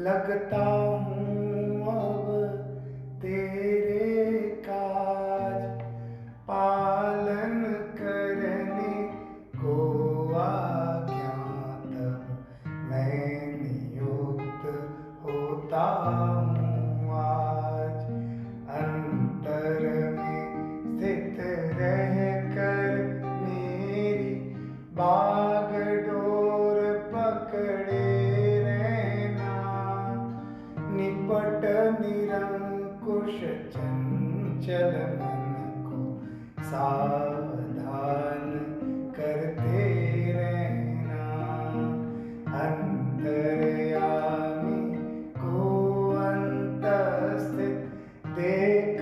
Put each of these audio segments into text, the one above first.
लगता हूँ अब तेरे काज, पालन करने को आज्ञा तब मैं नियुक्त होता हूँ आज। अंतर में स्थित रह कर मेरी बागडोर पकड़े रहना, निपट निरंकुश चंचल मन को सावधान करते रहना। अंतर्यामी को अंतस्थित देख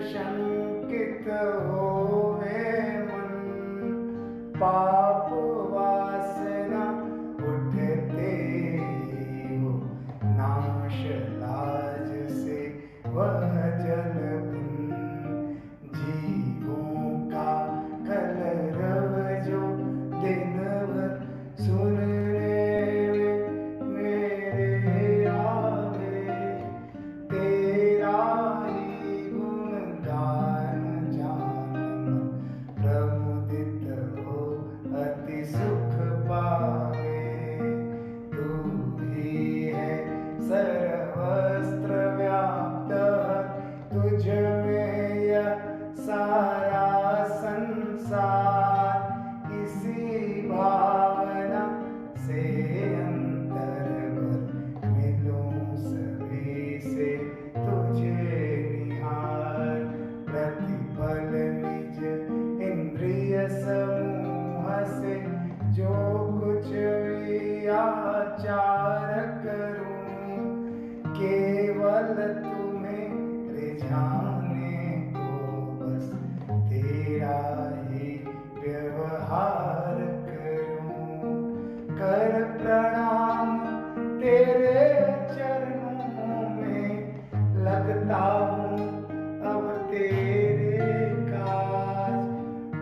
शंकित होवे मन, पाप वासना उठते हो नाश लाज से वह जल बिन। जीवों का कलरव जो दिन भर सुनने मेरे आवे, तेरा ही गुणगान जान प्रमुदित हो अति सुख पावे। तू ही है सर्वस्त्र व्याप्त, तुझ में यह सारा संसार, इसी भावना से अंतर भर मिलूं सभी से तुझे निहार। प्रतिपल निज इंद्रिय समूह से जो कुछ भी आचार करूं, केवल तुम्हें रिझाने को बस तेरा ही व्यवहार करूं। कर प्रणाम तेरे चरणों में, लगता हूँ अब तेरे काज,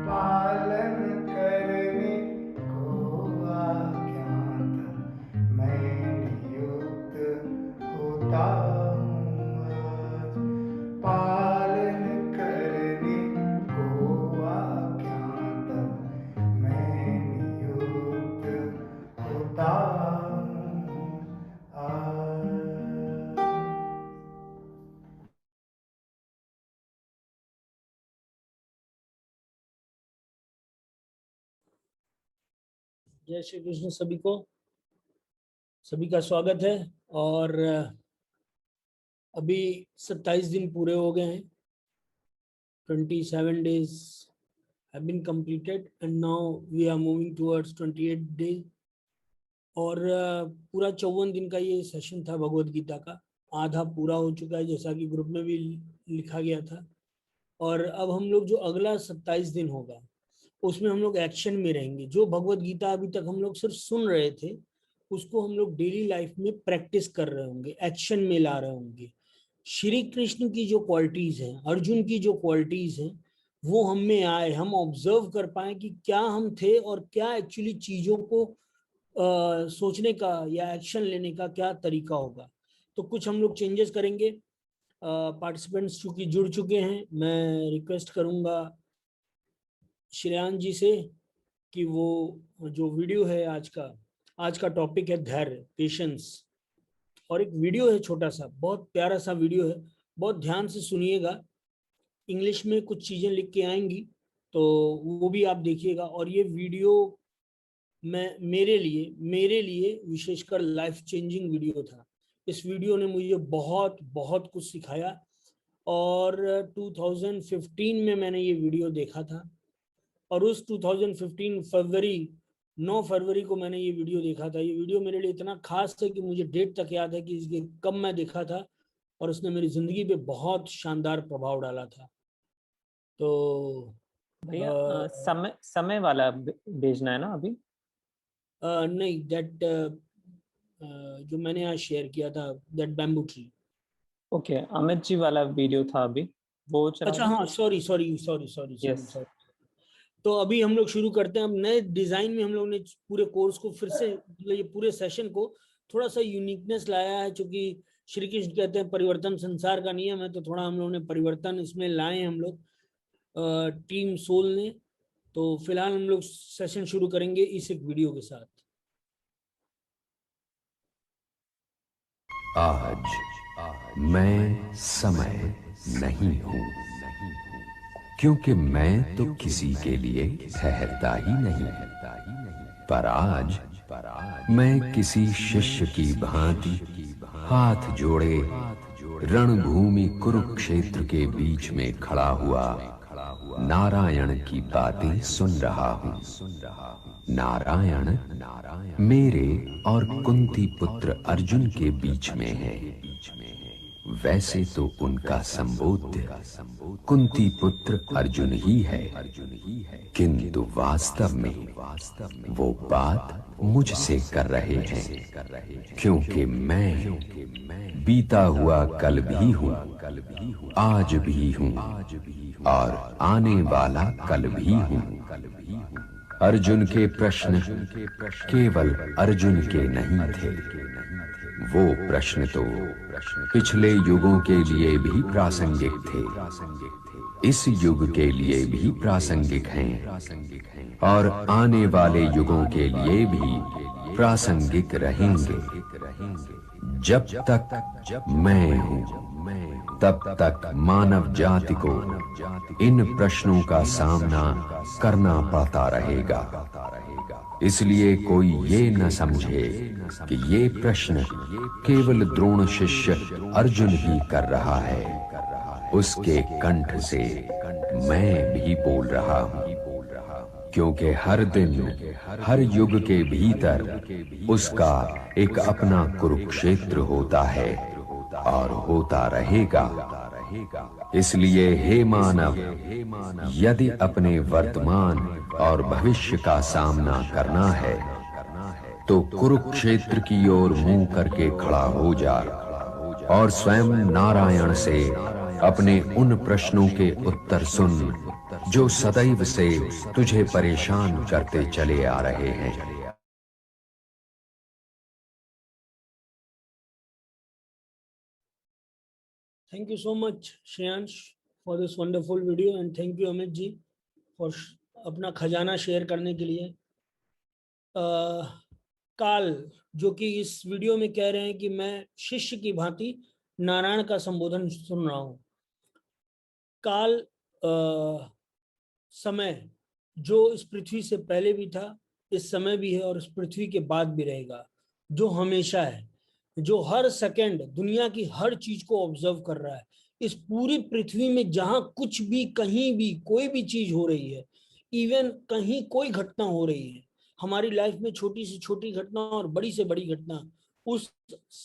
पालन करने को आज्ञा तब मैं नियुक्त होता हूँ आज। पालन करने को आज्ञा तब मैं नियुक्त होता हूँ आज। जय श्री कृष्ण सभी को, सभी का स्वागत है। और अभी 27 दिन पूरे हो गए हैं। 27 days have been completed and now we are moving towards 28 days। और पूरा 54 दिन का ये सेशन था भगवत गीता का, आधा पूरा हो चुका है जैसा कि ग्रुप में भी लिखा गया था। और अब हम लोग जो अगला 27 दिन होगा उसमें हम लोग एक्शन में रहेंगे। जो भगवत गीता अभी तक हम लोग सिर्फ सुन रहे थे उसको हम लोग डेली लाइफ में प्रैक्टिस कर रहे होंगे, एक्शन में ला रहे होंगे। श्री कृष्ण की जो क्वालिटीज हैं, अर्जुन की जो क्वालिटीज हैं, वो हम में आए, हम ऑब्जर्व कर पाए कि क्या हम थे और क्या एक्चुअली चीजों को सोचने का या एक्शन लेने का क्या तरीका होगा। तो कुछ हम लोग चेंजेस करेंगे। पार्टिसिपेंट्स चूंकि जुड़ चुके हैं, मैं रिक्वेस्ट करूंगा श्रेयान जी से कि वो जो वीडियो है आज का टॉपिक है धैर्य, पेशेंस। और एक वीडियो है छोटा सा, बहुत प्यारा सा वीडियो है, बहुत ध्यान से सुनिएगा। इंग्लिश में कुछ चीजें लिख के आएंगी तो वो भी आप देखिएगा। और ये वीडियो मेरे लिए विशेषकर लाइफ चेंजिंग वीडियो था। इस वीडियो ने मुझे बहुत बहुत कुछ सिखाया। और 2015 में मैंने ये वीडियो देखा था और उस 2015 9 फरवरी को मैंने ये वीडियो देखा था। ये वीडियो मेरे लिए इतना खास है कि मुझे डेट तक याद है कि इसके कब मैं देखा था और उसने मेरी जिंदगी पे बहुत शानदार प्रभाव डाला था। तो भैया समय वाला भेजना है ना अभी? नहीं, दैट जो मैंने आज शेयर किया था, that bamboo tree. Okay, Amit ji वाला वीडियो था अभी, वो चला। अच्छा हाँ, सॉरी। तो अभी हम लोग शुरू करते हैं। अब नए डिजाइन में हम लोग ने पूरे कोर्स को फिर से, मतलब ये पूरे सेशन को थोड़ा सा यूनिकनेस लाया है, क्योंकि श्री कृष्ण कहते हैं परिवर्तन संसार का नियम है, तो थोड़ा हम लोगों ने परिवर्तन इसमें लाए हैं हम लोग टीम सोल ने। तो फिलहाल हम लोग सेशन शुरू करेंगे इस एक वीडियो के साथ। आज मैं समय नहीं हूं, क्योंकि मैं तो किसी के लिए ठहरता ही नहीं। पर आज मैं किसी शिष्य की भांति हाथ जोड़े रणभूमि कुरुक्षेत्र के बीच में खड़ा हुआ नारायण की बातें सुन रहा हूं। नारायण मेरे और कुंती पुत्र अर्जुन के बीच में है। वैसे तो उनका संबोध्य कुंती पुत्र अर्जुन ही है, किंतु वास्तव में वो बात मुझसे कर रहे हैं, क्योंकि मैं बीता हुआ कल भी हूँ, आज भी हूँ और आने वाला कल भी हूँ। अर्जुन के प्रश्न केवल अर्जुन के नहीं थे, वो प्रश्न तो पिछले युगों के लिए भी प्रासंगिक थे, इस युग के लिए भी प्रासंगिक हैं और आने वाले युगों के लिए भी प्रासंगिक रहेंगे। जब तक मैं हूं तब तक मानव जाति को इन प्रश्नों का सामना करना पड़ता रहेगा। इसलिए कोई ये न समझे कि ये प्रश्न केवल द्रोण शिष्य अर्जुन ही कर रहा है, उसके कंठ से मैं भी बोल रहा हूं, क्योंकि हर दिन हर युग के भीतर उसका एक अपना कुरुक्षेत्र होता है और होता रहेगा। इसलिए हे मानव, यदि अपने वर्तमान और भविष्य का सामना करना है तो कुरुक्षेत्र की ओर मुंह करके खड़ा हो जा और स्वयं नारायण से अपने उन प्रश्नों के उत्तर सुन जो सदैव से तुझे परेशान करते चले आ रहे हैं। Thank you so much Shreyansh for this wonderful video and thank you Amit ji for अपना खजाना शेयर करने के लिए। काल जो कि इस वीडियो में कह रहे हैं कि मैं शिष्य की भांति नारायण का संबोधन सुन रहा हूँ। काल समय जो इस पृथ्वी से पहले भी था, इस समय भी है और इस पृथ्वी के बाद भी रहेगा, जो हमेशा है, जो हर सेकंड दुनिया की हर चीज को ऑब्जर्व कर रहा है। इस पूरी पृथ्वी में जहां कुछ भी कहीं भी कोई भी चीज हो रही है, इवन कहीं कोई घटना हो रही है हमारी लाइफ में, छोटी से छोटी घटना और बड़ी से बड़ी घटना, उस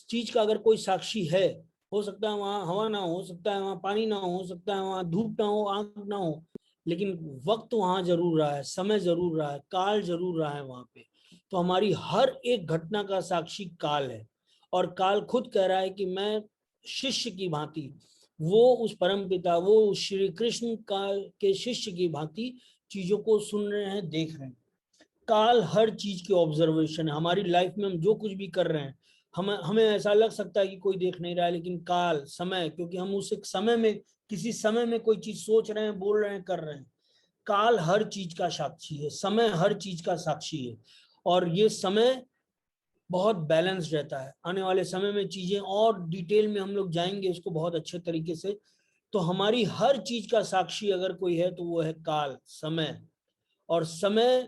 चीज का अगर कोई साक्षी है, हो सकता है वहां हवा ना हो सकता है वहां पानी ना हो सकता है वहां धूप ना हो, आग ना हो, लेकिन वक्त वहां जरूर रहा है, समय जरूर रहा है, काल जरूर रहा है वहां पे। तो हमारी हर एक घटना का साक्षी काल है और काल खुद कह रहा है कि मैं शिष्य की भांति, वो उस परम पिता, वो श्री कृष्ण का के शिष्य की भांति चीजों को सुन रहे हैं, देख रहे हैं। काल हर चीज की ऑब्जर्वेशन है। हमारी लाइफ में हम जो कुछ भी कर रहे हैं, हमें ऐसा लग सकता है कि कोई देख नहीं रहा है, लेकिन काल समय, क्योंकि हम उस एक समय में किसी समय में कोई चीज सोच रहे हैं, बोल रहे हैं, कर रहे हैं। काल हर चीज का साक्षी है, समय हर चीज का साक्षी है और ये समय बहुत बैलेंस रहता है। आने वाले समय में चीजें और डिटेल में हम लोग जाएंगे उसको बहुत अच्छे तरीके से। तो हमारी हर चीज का साक्षी अगर कोई है तो वो है काल, समय। और समय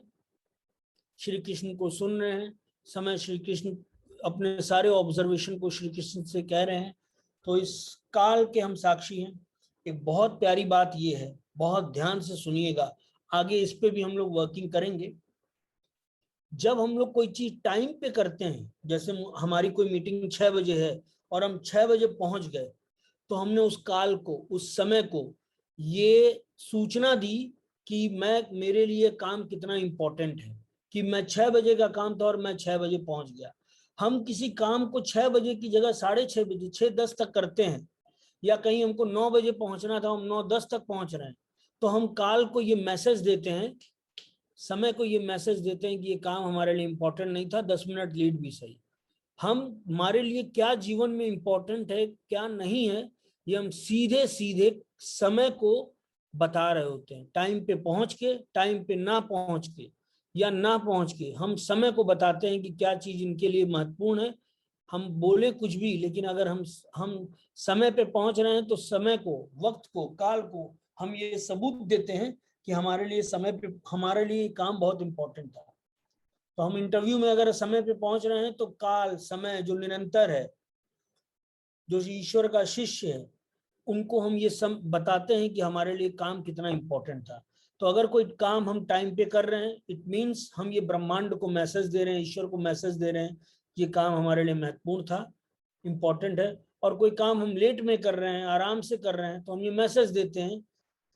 श्री कृष्ण को सुन रहे हैं, समय श्री कृष्ण अपने सारे ऑब्जर्वेशन को श्री कृष्ण से कह रहे हैं। तो इस काल के हम साक्षी हैं। एक बहुत प्यारी बात ये है, बहुत ध्यान से सुनिएगा, आगे इस पे भी हम लोग वर्किंग करेंगे। जब हम लोग कोई चीज टाइम पे करते हैं, जैसे हमारी कोई मीटिंग 6 बजे है और हम 6 बजे पहुंच गए, तो हमने उस काल को, उस समय को ये सूचना दी कि मेरे लिए काम कितना इंपॉर्टेंट है, कि मैं 6 बजे का काम था और मैं 6 बजे पहुंच गया। हम किसी काम को 6 बजे की जगह 6:30 बजे, 6:10 तक करते हैं, या कहीं हमको 9 बजे पहुंचना था, हम 9:10 तक पहुंच रहे हैं, तो हम काल को ये मैसेज देते हैं, समय को ये मैसेज देते हैं कि ये काम हमारे लिए इंपॉर्टेंट नहीं था, 10 मिनट लेट भी सही। हमारे लिए क्या जीवन में इम्पोर्टेंट है क्या नहीं है, ये हम सीधे सीधे समय को बता रहे होते हैं। टाइम पे पहुंच के, टाइम पे ना पहुंच के या ना पहुंच के हम समय को बताते हैं कि क्या चीज इनके लिए महत्वपूर्ण है। हम बोले कुछ भी, लेकिन अगर हम समय पे पहुंच रहे हैं तो समय को, वक्त को, काल को हम ये सबूत देते हैं कि हमारे लिए समय पे, हमारे लिए काम बहुत इंपॉर्टेंट था। तो हम इंटरव्यू में अगर समय पे पहुंच रहे हैं तो काल, समय जो निरंतर है, जो ईश्वर का शिष्य है, उनको हम ये बताते हैं कि हमारे लिए काम कितना इंपॉर्टेंट था। तो अगर कोई काम हम टाइम पे कर रहे हैं, इट मीन्स हम ये ब्रह्मांड को मैसेज दे रहे हैं, ईश्वर को मैसेज दे रहे हैं कि ये काम हमारे लिए महत्वपूर्ण था, इंपॉर्टेंट है। और कोई काम हम लेट में कर रहे हैं, आराम से कर रहे हैं, तो हम ये मैसेज देते हैं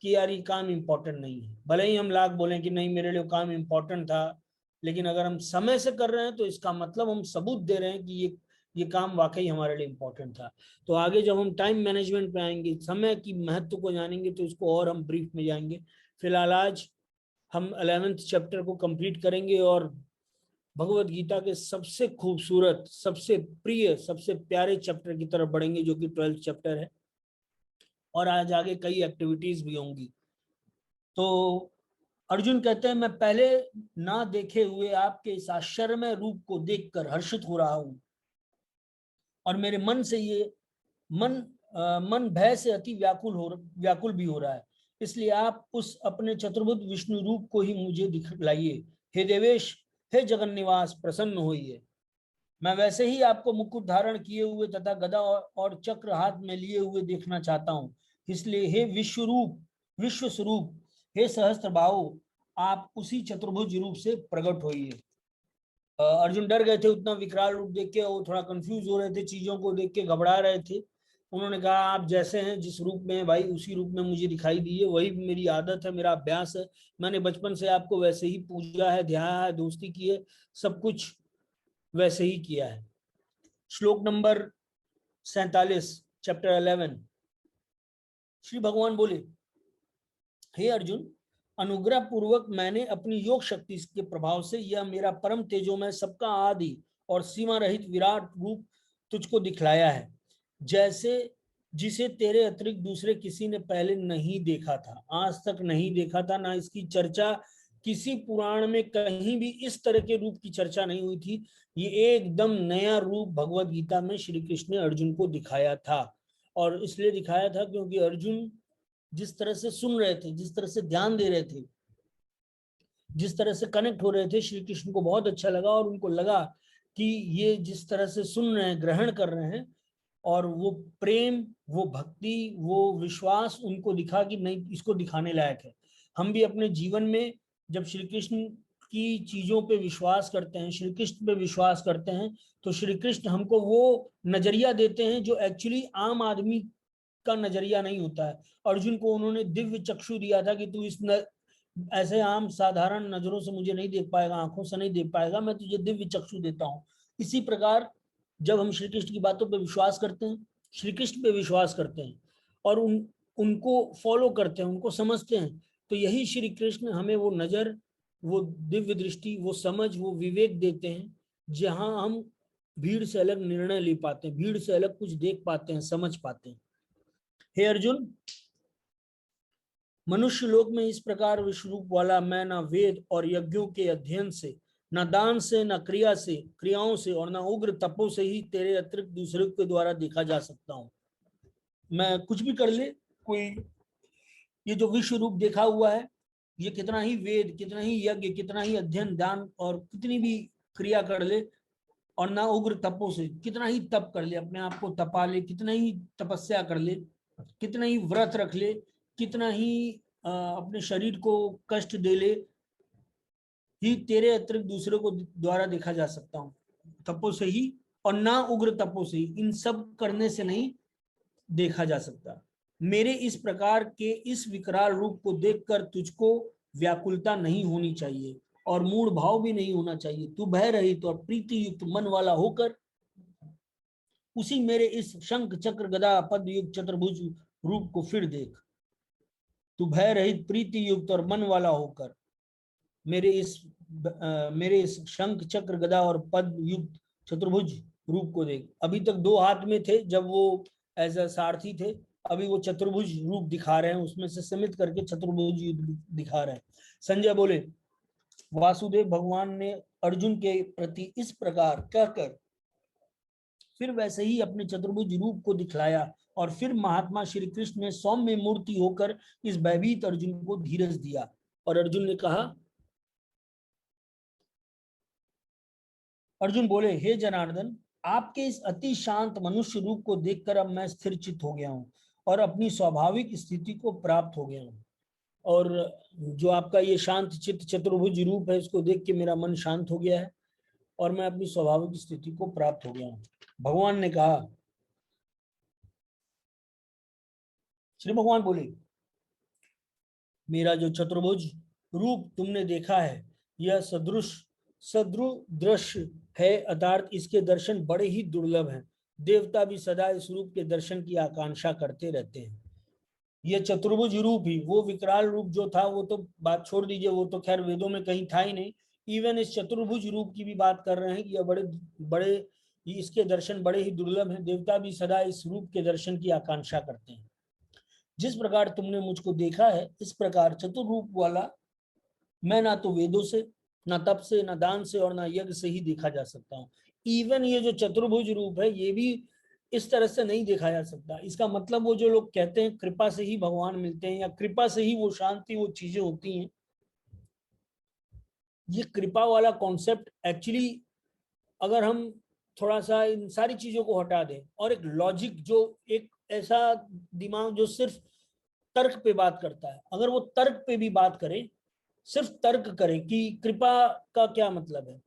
कि यार ये काम इंपॉर्टेंट नहीं है। भले ही हम लाख बोलें कि नहीं मेरे लिए काम इंपॉर्टेंट था, लेकिन अगर हम समय से कर रहे हैं तो इसका मतलब हम सबूत दे रहे हैं कि ये काम वाकई हमारे लिए इम्पोर्टेंट था। तो आगे जब हम टाइम मैनेजमेंट पे आएंगे, समय की महत्व को जानेंगे, तो इसको और हम ब्रीफ में जाएंगे। फिलहाल आज हम 11th चैप्टर को कंप्लीट करेंगे और भगवत गीता के सबसे खूबसूरत, सबसे प्रिय, सबसे प्यारे चैप्टर की तरफ बढ़ेंगे, जो कि 12th चैप्टर है। और आज आगे कई एक्टिविटीज भी होंगी। तो अर्जुन कहते हैं, मैं पहले ना देखे हुए आपके इस आश्चर्यमय रूप को देखकर हर्षित हो रहा हूं, और मेरे मन से ये मन भय से अति व्याकुल भी हो रहा है। इसलिए आप उस अपने चतुर्भुज विष्णु रूप को ही मुझे दिखलाइए। हे देवेश, हे जगन्निवास, प्रसन्न होइए। मैं वैसे ही आपको मुकुट धारण किए हुए तथा गदा और चक्र हाथ में लिए हुए देखना चाहता हूँ। इसलिए हे विश्व स्वरूप, हे सहस्त्र बाहु, आप उसी चतुर्भुज रूप से प्रकट होइए। अर्जुन डर गए थे उतना विकराल रूप देख के, वो थोड़ा कंफ्यूज हो रहे थे, चीजों को देख के घबरा रहे थे। उन्होंने कहा, आप जैसे हैं, जिस रूप में भाई, उसी रूप में मुझे दिखाई दिए। वही मेरी आदत है, मेरा अभ्यास है। मैंने बचपन से आपको वैसे ही पूजा है, ध्याया है, दोस्ती की है, सब कुछ वैसे ही किया है। श्लोक नंबर 47, चैप्टर 11। श्री भगवान बोले, हे अर्जुन, अनुग्रह पूर्वक मैंने अपनी योग शक्ति के प्रभाव से यह मेरा परम तेजोमय, सबका आदि और सीमा रहित विराट रूप तुझको दिखलाया है, जैसे जिसे तेरे अतिरिक्त दूसरे किसी ने पहले नहीं देखा था, आज तक नहीं देखा था। ना इसकी चर्चा किसी पुराण में कहीं भी इस तरह के रूप की चर्चा नहीं हुई थी। ये एकदम नया रूप भगवत गीता में श्री कृष्ण ने अर्जुन को दिखाया था। और इसलिए दिखाया था क्योंकि अर्जुन जिस तरह से सुन रहे थे, जिस तरह से ध्यान दे रहे थे, जिस तरह से कनेक्ट हो रहे थे, श्री कृष्ण को बहुत अच्छा लगा। और उनको लगा कि ये जिस तरह से सुन रहे हैं, ग्रहण कर रहे हैं, और वो प्रेम, वो भक्ति, वो विश्वास उनको दिखा कि नहीं, इसको दिखाने लायक है। हम भी अपने जीवन में जब श्री कृष्ण की चीजों पे विश्वास करते हैं, श्री कृष्ण पे विश्वास करते हैं, तो श्री कृष्ण हमको वो नजरिया देते हैं जो एक्चुअली आम आदमी का नजरिया नहीं होता है। अर्जुन को उन्होंने दिव्य चक्षु दिया था कि तू ऐसे आम साधारण नजरों से मुझे नहीं देख पाएगा, आंखों से नहीं देख पाएगा, मैं तुझे दिव्य चक्षु देता हूँ। इसी प्रकार जब हम श्री कृष्ण की बातों पर विश्वास करते हैं, श्री कृष्ण पे विश्वास करते हैं और उनको फॉलो करते हैं, उनको समझते हैं, तो यही श्री कृष्ण हमें वो नजर, वो दिव्य दृष्टि, वो समझ, वो विवेक देते हैं, जहां हम भीड़ से अलग निर्णय ले पाते हैं, भीड़ से अलग कुछ देख पाते हैं, समझ पाते हैं। हे अर्जुन, मनुष्य लोक में इस प्रकार विश्वरूप वाला मैं ना वेद और यज्ञों के अध्ययन से, न दान से, न क्रियाओं से और न उग्र तपों से ही तेरे अतिरिक्त दूसरे के द्वारा देखा जा सकता हूँ। मैं कुछ भी कर ले, कोई ये जो विश्व रूप देखा हुआ है, ये कितना ही वेद, कितना ही यज्ञ, कितना ही अध्ययन, दान और कितनी भी क्रिया कर ले, और ना उग्र तपों से, कितना ही तप कर ले, अपने आप को तपा ले, कितना ही तपस्या कर ले, कितना ही व्रत रख ले, कितना ही अपने शरीर को कष्ट दे ले, ही तेरे अतिरिक्त दूसरे को द्वारा देखा जा सकता हूँ। तपों से ही और ना उग्र तपों से ही, इन सब करने से नहीं देखा जा सकता। मेरे इस प्रकार के इस विकराल रूप को देखकर तुझको व्याकुलता नहीं होनी चाहिए और मूढ़ भाव भी नहीं होना चाहिए। तू भय रहित और प्रीति युक्त मन वाला होकर उसी मेरे इस शंख चक्र गदा पद युक्त चतुर्भुज रूप को फिर देख। तू भय रहित, प्रीति युक्त और मन वाला होकर मेरे इस शंख चक्र गदा और पद युक्त चतुर्भुज रूप को देख। अभी तक 2 हाथ में थे जब वो एज अ सारथी थे, अभी वो चतुर्भुज रूप दिखा रहे हैं, उसमें से सीमित करके चतुर्भुज दिखा रहे हैं। संजय बोले, वासुदेव भगवान ने अर्जुन के प्रति इस प्रकार कहकर फिर वैसे ही अपने चतुर्भुज रूप को दिखलाया, और फिर महात्मा श्री कृष्ण ने सौम्य मूर्ति होकर इस भयभीत अर्जुन को धीरज दिया। और अर्जुन ने कहा, अर्जुन बोले, हे जनार्दन, आपके इस अति शांत मनुष्य रूप को देखकर अब मैं स्थिर चित्त हो गया हूँ और अपनी स्वाभाविक स्थिति को प्राप्त हो गया हूँ। और जो आपका ये शांत चित्त चतुर्भुज रूप है, इसको देख के मेरा मन शांत हो गया है और मैं अपनी स्वाभाविक स्थिति को प्राप्त हो गया हूँ। भगवान ने कहा, श्री भगवान बोले, मेरा जो चतुर्भुज रूप तुमने देखा है यह सदृश है, अर्थात इसके दर्शन बड़े ही दुर्लभ हैं। देवता भी सदा इस रूप के दर्शन की आकांक्षा करते रहते हैं। यह चतुर्भुज रूप ही, वो विकराल रूप जो था वो तो बात छोड़ दीजिए, वो तो खैर वेदों में कहीं था ही नहीं। इवन इस चतुर्भुज रूप की भी बात कर रहे हैं कि यह बड़े इसके दर्शन बड़े ही दुर्लभ हैं। देवता भी सदा इस रूप के दर्शन की आकांक्षा करते हैं। जिस प्रकार तुमने मुझको देखा है, इस प्रकार चतुर्रूप वाला मैं ना तो वेदों से, ना तप से, ना दान से और ना यज्ञ से ही देखा जा सकता हूँ। इवन ये जो चतुर्भुज रूप है, ये भी इस तरह से नहीं देखा जा सकता। इसका मतलब वो जो लोग कहते हैं कृपा से ही भगवान मिलते हैं या कृपा से ही वो शांति, वो चीजें होती हैं, ये कृपा वाला कॉन्सेप्ट एक्चुअली अगर हम थोड़ा सा इन सारी चीजों को हटा दें और एक लॉजिक, जो एक ऐसा दिमाग जो सिर्फ तर्क पे बात करता है, अगर वो तर्क पे भी बात करे, सिर्फ तर्क करे कि कृपा का क्या मतलब है,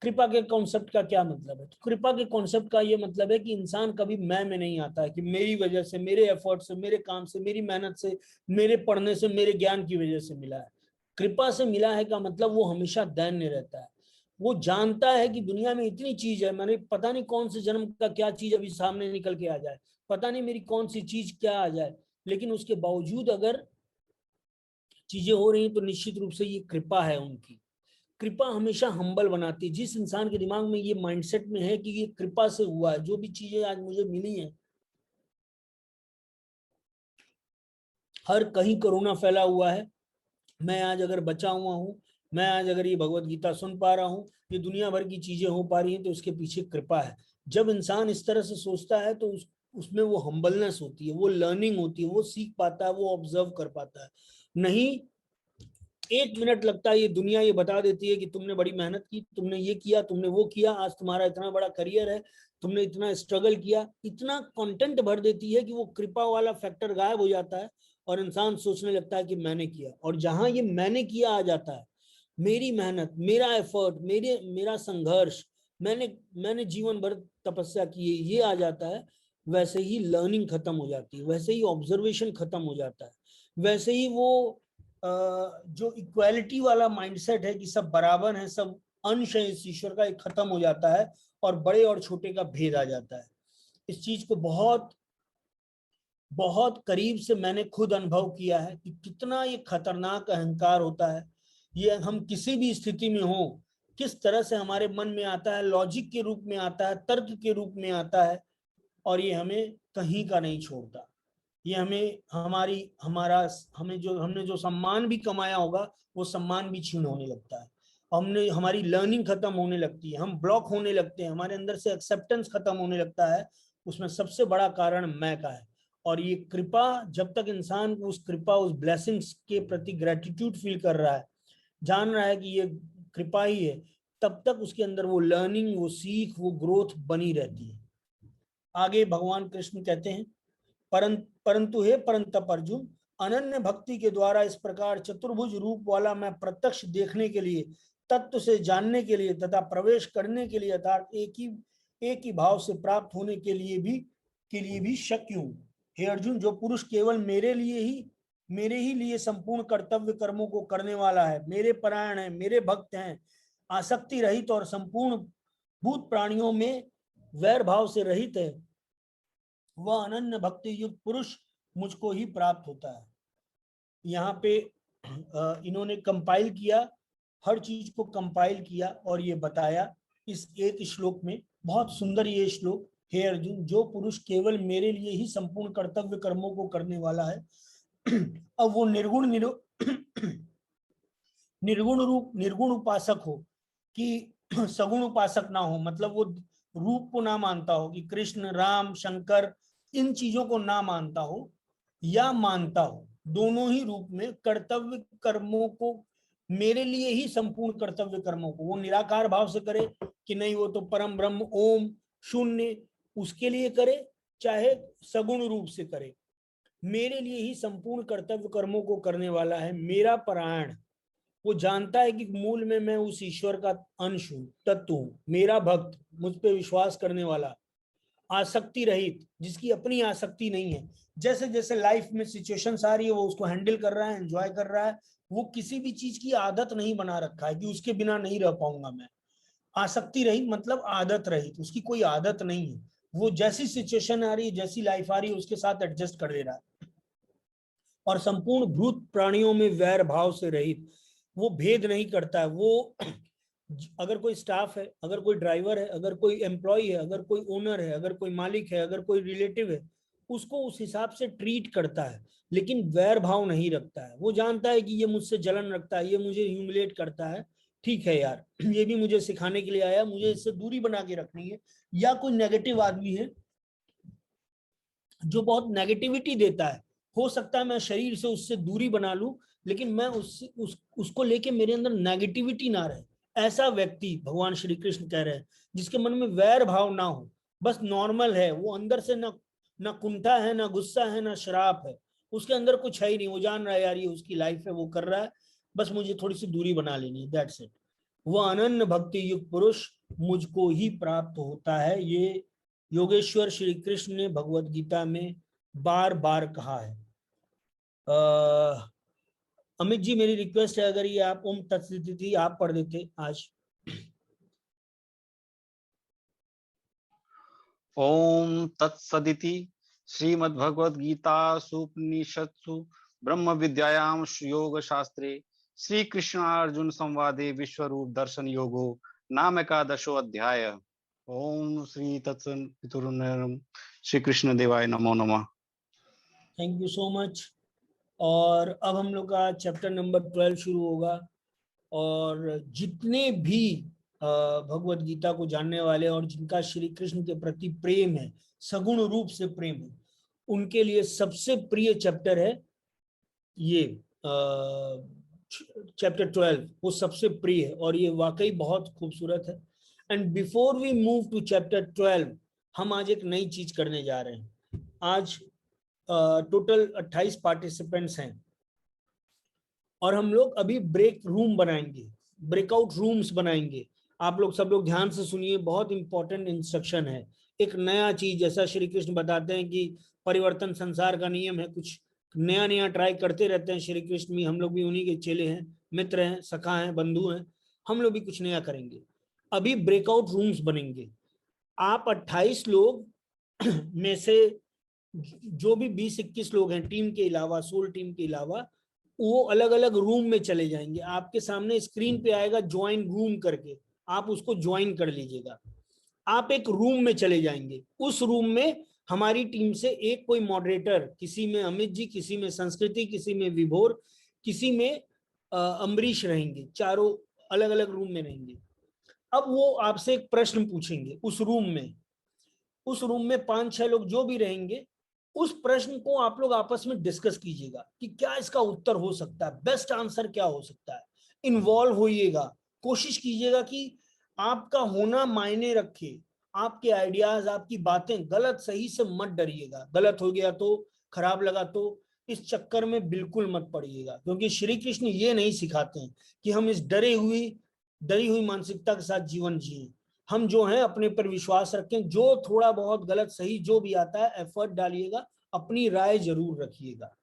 कृपा के कॉन्सेप्ट का क्या मतलब है, तो कृपा के कॉन्सेप्ट का ये मतलब है कि इंसान कभी मैं में नहीं आता है कि मेरी वजह से, मेरे एफर्ट से, मेरे काम से, मेरी मेहनत से, मेरे पढ़ने से, मेरे ज्ञान की वजह से मिला है। कृपा से मिला है का मतलब वो हमेशा दैन्य रहता है। वो जानता है कि दुनिया में इतनी चीज है, मैंने पता नहीं कौन से जन्म का क्या चीज अभी सामने निकल के आ जाए, पता नहीं मेरी कौन सी चीज क्या आ जाए, लेकिन उसके बावजूद अगर चीजें हो रही हैं तो निश्चित रूप से ये कृपा है उनकी। कृपा हमेशा हम्बल बनाती है। जिस इंसान के दिमाग में ये माइंडसेट में है कि ये कृपा से हुआ है, जो भी चीजें आज मुझे मिली हैं, हर कहीं कोरोना फैला हुआ है, मैं आज अगर बचा हुआ हूं, मैं आज अगर ये भगवत गीता सुन पा रहा हूं, ये दुनिया भर की चीजें हो पा रही हैं, तो उसके पीछे कृपा है। जब इंसान इस तरह से सोचता है तो उसमें वो हम्बलनेस होती है, वो लर्निंग होती है, वो सीख पाता है, वो ऑब्जर्व कर पाता है। नहीं 1 मिनट लगता है, ये दुनिया ये बता देती है कि तुमने बड़ी मेहनत की, तुमने ये किया, तुमने वो किया, आज तुम्हारा इतना बड़ा करियर है, तुमने इतना स्ट्रगल किया, इतना कंटेंट भर देती है कि वो कृपा वाला फैक्टर गायब हो जाता है और इंसान सोचने लगता है कि मैंने किया। और जहां ये मैंने किया आ जाता है, मेरी मेहनत, मेरा एफर्ट, मेरा संघर्ष, मैंने जीवन भर तपस्या की, ये आ जाता है, वैसे ही लर्निंग खत्म हो जाती है, वैसे ही ऑब्जर्वेशन खत्म हो जाता है, वैसे ही वो जो इक्वालिटी वाला माइंडसेट है कि सब बराबर हैं, सब अंश है इस ईश्वर का, एक खत्म हो जाता है और बड़े और छोटे का भेद आ जाता है। इस चीज को बहुत बहुत करीब से मैंने खुद अनुभव किया है कि कितना ये खतरनाक अहंकार होता है। ये हम किसी भी स्थिति में हो, किस तरह से हमारे मन में आता है, लॉजिक के रूप में आता है, तर्क के रूप में आता है, और ये हमें कहीं का नहीं छोड़ता। ये हमने जो सम्मान भी कमाया होगा, वो सम्मान भी छीन होने लगता है। हमारी लर्निंग खत्म होने लगती है, हम ब्लॉक होने लगते हैं, हमारे अंदर से एक्सेप्टेंस खत्म होने लगता है। उसमें सबसे बड़ा कारण मैं का है। और ये कृपा, जब तक इंसान उस कृपा, उस ब्लेसिंग्स के प्रति ग्रेटिट्यूड फील कर रहा है, जान रहा है कि ये कृपा ही है, तब तक उसके अंदर वो लर्निंग, वो सीख, वो ग्रोथ बनी रहती है। आगे भगवान कृष्ण कहते हैं, परंतु हे परंतप अर्जुन, अनन्य भक्ति के द्वारा इस प्रकार चतुर्भुज रूप वाला मैं प्रत्यक्ष देखने के लिए, तत्व से जानने के लिए तथा प्रवेश करने के लिए, अर्थात एक ही भाव से प्राप्त होने के लिए भी शक्य हूं। हे अर्जुन, जो पुरुष केवल मेरे ही लिए संपूर्ण कर्तव्य कर्मों को करने वाला है, मेरे परायण है, मेरे भक्त हैं, आसक्ति रहित और संपूर्ण भूत प्राणियों में वैर भाव से रहित है, वह अनन्य भक्ति युक्त पुरुष मुझको ही प्राप्त होता है। यहाँ पे इन्होंने कंपाइल किया, हर चीज को कंपाइल किया और ये बताया इस एक श्लोक में। बहुत सुंदर ये श्लोक, हे अर्जुन, जो पुरुष केवल मेरे लिए ही संपूर्ण कर्तव्य कर्मों को करने वाला है, अब वो निर्गुण उपासक हो कि सगुण उपासक ना हो, मतलब वो रूप को ना मानता हो कि कृष्ण, राम, शंकर इन चीजों को ना मानता हो, या मानता हो, दोनों ही रूप में कर्तव्य कर्मों को, मेरे लिए ही संपूर्ण कर्तव्य कर्मों को वो निराकार भाव से करे कि नहीं वो तो परम ब्रह्म ओम शून्य उसके लिए करे, चाहे सगुण रूप से करे, मेरे लिए ही संपूर्ण कर्तव्य कर्मों को करने वाला है, मेरा परायण, वो जानता है कि मूल में मैं उस ईश्वर का अंश हूं, तत्व हूं, मेरा भक्त, मुझ पे विश्वास करने वाला, आसक्ति रहित, जिसकी अपनी आसक्ति नहीं है। जैसे जैसे लाइफ में सिचुएशंस आ रही है वो उसको हैंडल कर रहा है, एंजॉय कर रहा है, वो किसी भी चीज की आदत नहीं बना रखा है कि उसके बिना नहीं रह पाऊंगा मैं। आसक्ति रहित मतलब आदत रहित, उसकी कोई आदत नहीं है, वो जैसी सिचुएशन आ रही है, जैसी लाइफ आ रही है, उसके साथ एडजस्ट कर ले रहा है। और संपूर्ण भूत प्राणियों में वैर भाव से रहित, वो भेद नहीं करता है। वो अगर कोई स्टाफ है, अगर कोई ड्राइवर है, अगर कोई एम्प्लॉय है, अगर कोई ओनर है, अगर कोई मालिक है, अगर कोई रिलेटिव है, उसको उस हिसाब से ट्रीट करता है, लेकिन वैर भाव नहीं रखता है। वो जानता है कि ये मुझसे जलन रखता है, ये मुझे ह्यूमिलेट करता है, ठीक है यार, ये भी मुझे सिखाने के लिए आया, मुझे इससे दूरी बना के रखनी है। या कोई नेगेटिव आदमी है जो बहुत नेगेटिविटी देता है, हो सकता है मैं शरीर से उससे दूरी बना लूं, लेकिन मैं उसको लेके मेरे अंदर नेगेटिविटी ना रहे। ऐसा व्यक्ति भगवान श्री कृष्ण कह रहे हैं जिसके मन में वैर भाव ना हो, बस नॉर्मल है, वो अंदर से ना कुंठा है, ना गुस्सा है, ना शराब है, उसके अंदर कुछ है ही नहीं, वो जान रहा है यार ये उसकी लाइफ है, वो कर रहा है, बस मुझे थोड़ी सी दूरी बना लेनी है, दैट्स इट। वो अनन्य भक्ति युक्त पुरुष मुझको ही प्राप्त होता है, ये योगेश्वर श्री कृष्ण ने भगवत गीता में बार बार कहा है। अमित जी मेरी रिक्वेस्ट है, अगर ये आप ओम तत्सदिति आप पढ़ देते आज। ओम तत्सदिति श्रीमद्भगवद्गीतासु उपनिषत्सु ब्रह्म विद्यायां योग शास्त्रे श्री कृष्णार्जुन संवादे विश्वरूप दर्शन योगो नाम एकादशो अध्याय। ओम श्री तत्सदिति श्री कृष्ण देवाय नमो नमः। Thank you so much. और अब हम लोग का चैप्टर नंबर 12 शुरू होगा, और जितने भी भगवत गीता को जानने वाले और जिनका श्री कृष्ण के प्रति प्रेम है, सगुण रूप से प्रेम है, उनके लिए सबसे प्रिय चैप्टर है ये चैप्टर 12, वो सबसे प्रिय है और ये वाकई बहुत खूबसूरत है। And before we move to chapter 12, हम आज एक नई चीज करने जा रहे हैं। आज टोटल 28 पार्टिसिपेंट्स हैं और हम लोग अभी ब्रेक रूम बनाएंगे, ब्रेकआउट रूम्स बनाएंगे। आप लोग सब लोग ध्यान से सुनिए, बहुत इंपॉर्टेंट इंस्ट्रक्शन है। एक नया चीज, जैसा श्री कृष्ण बताते हैं कि परिवर्तन संसार का नियम है, कुछ नया नया ट्राई करते रहते हैं श्री कृष्ण भी, हम लोग भी उन्हीं के चेले हैं, मित्र हैं, सखा हैं, बंधु हैं, हम लोग भी कुछ नया करेंगे। अभी ब्रेकआउट रूम्स बनेंगे। आप 28 लोग में से जो भी 20-21 लोग हैं टीम के अलावा, सोल टीम के अलावा, वो अलग अलग रूम में चले जाएंगे। आपके सामने स्क्रीन पे आएगा ज्वाइन रूम करके, आप उसको ज्वाइन कर लीजिएगा। आप एक रूम में चले जाएंगे, उस रूम में हमारी टीम से एक कोई मॉडरेटर, किसी में अमित जी, किसी में संस्कृति, किसी में विभोर, किसी में अम्बरीश रहेंगे, चारों अलग अलग रूम में रहेंगे। अब वो आपसे एक प्रश्न पूछेंगे उस रूम में। उस रूम में 5-6 लोग जो भी रहेंगे, उस प्रश्न को आप लोग आपस में डिस्कस कीजिएगा कि क्या इसका उत्तर हो सकता है, बेस्ट आंसर क्या हो सकता है। इन्वॉल्व होइएगा, कोशिश कीजिएगा कि आपका होना मायने रखे, आपके आइडियाज, आपकी बातें गलत सही से मत डरिएगा। गलत हो गया तो, खराब लगा तो, इस चक्कर में बिल्कुल मत पड़िएगा, क्योंकि श्री कृष्ण ये नहीं सिखाते हैं कि हम इस डरी हुई मानसिकता के साथ जीवन जिए। हम जो हैं अपने पर विश्वास रखें, जो थोड़ा बहुत गलत सही जो भी आता है एफर्ट डालिएगा, अपनी राय जरूर रखिएगा।